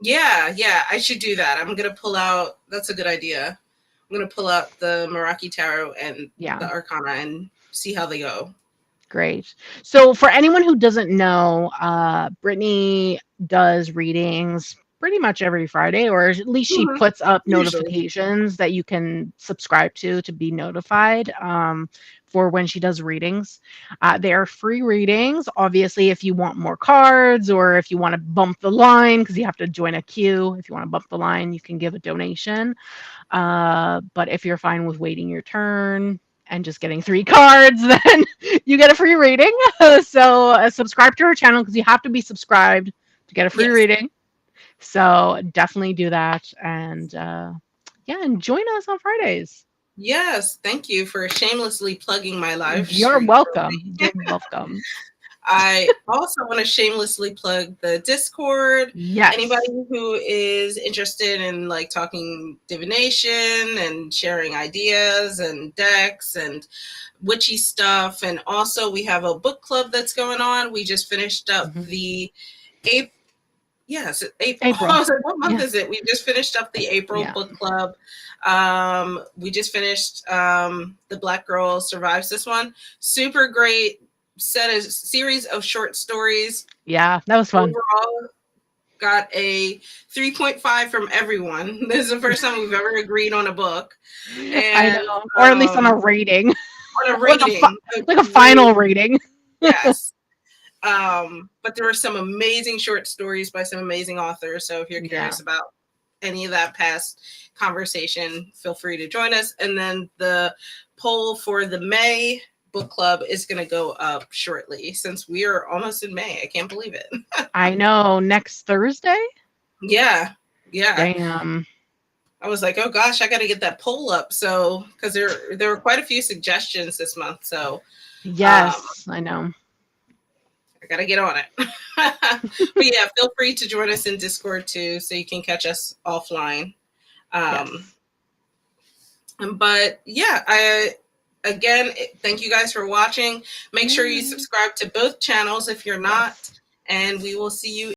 S1: Yeah, I should do that. I'm gonna pull out. That's a good idea. I'm gonna pull out the Meraki Tarot and the Arcana and see how they go.
S2: Great. So for anyone who doesn't know, Brittany does readings pretty much every Friday, or at least she puts up notifications that you can subscribe to be notified for when she does readings. They are free readings. Obviously, if you want more cards or if you want to bump the line, because you have to join a queue, if you want to bump the line, you can give a donation. But if you're fine with waiting your turn and just getting 3 cards, then you get a free reading. So subscribe to her channel because you have to be subscribed to get a free reading. So definitely do that. And and join us on Fridays.
S1: Yes, thank you for shamelessly plugging my live stream.
S2: You're welcome. You're welcome.
S1: I also want to shamelessly plug the Discord.
S2: Yes.
S1: Anybody who is interested in like talking divination and sharing ideas and decks and witchy stuff. And also we have a book club that's going on. We just finished up the April. Yes, April. I was like, what month is it? We just finished up the April book club. We just finished The Black Girl Survives This One. Super great series of short stories.
S2: Yeah, that was fun.
S1: Overall, got a 3.5 from everyone. This is the first time we've ever agreed on a book. And,
S2: I know, or at least on a rating.
S1: On a rating.
S2: like a final rating.
S1: Yes. But there were some amazing short stories by some amazing authors. So if you're curious about any of that past conversation, feel free to join us. And then the poll for the May book club is going to go up shortly since we are almost in May. I can't believe it.
S2: I know. Next Thursday?
S1: Yeah.
S2: Damn.
S1: I was like, oh gosh, I got to get that poll up. So, because there were quite a few suggestions this month. So,
S2: yes, I know.
S1: I got to get on it. But yeah, feel free to join us in Discord too, so you can catch us offline. But yeah, again, thank you guys for watching. Make sure you subscribe to both channels if you're not, and we will see you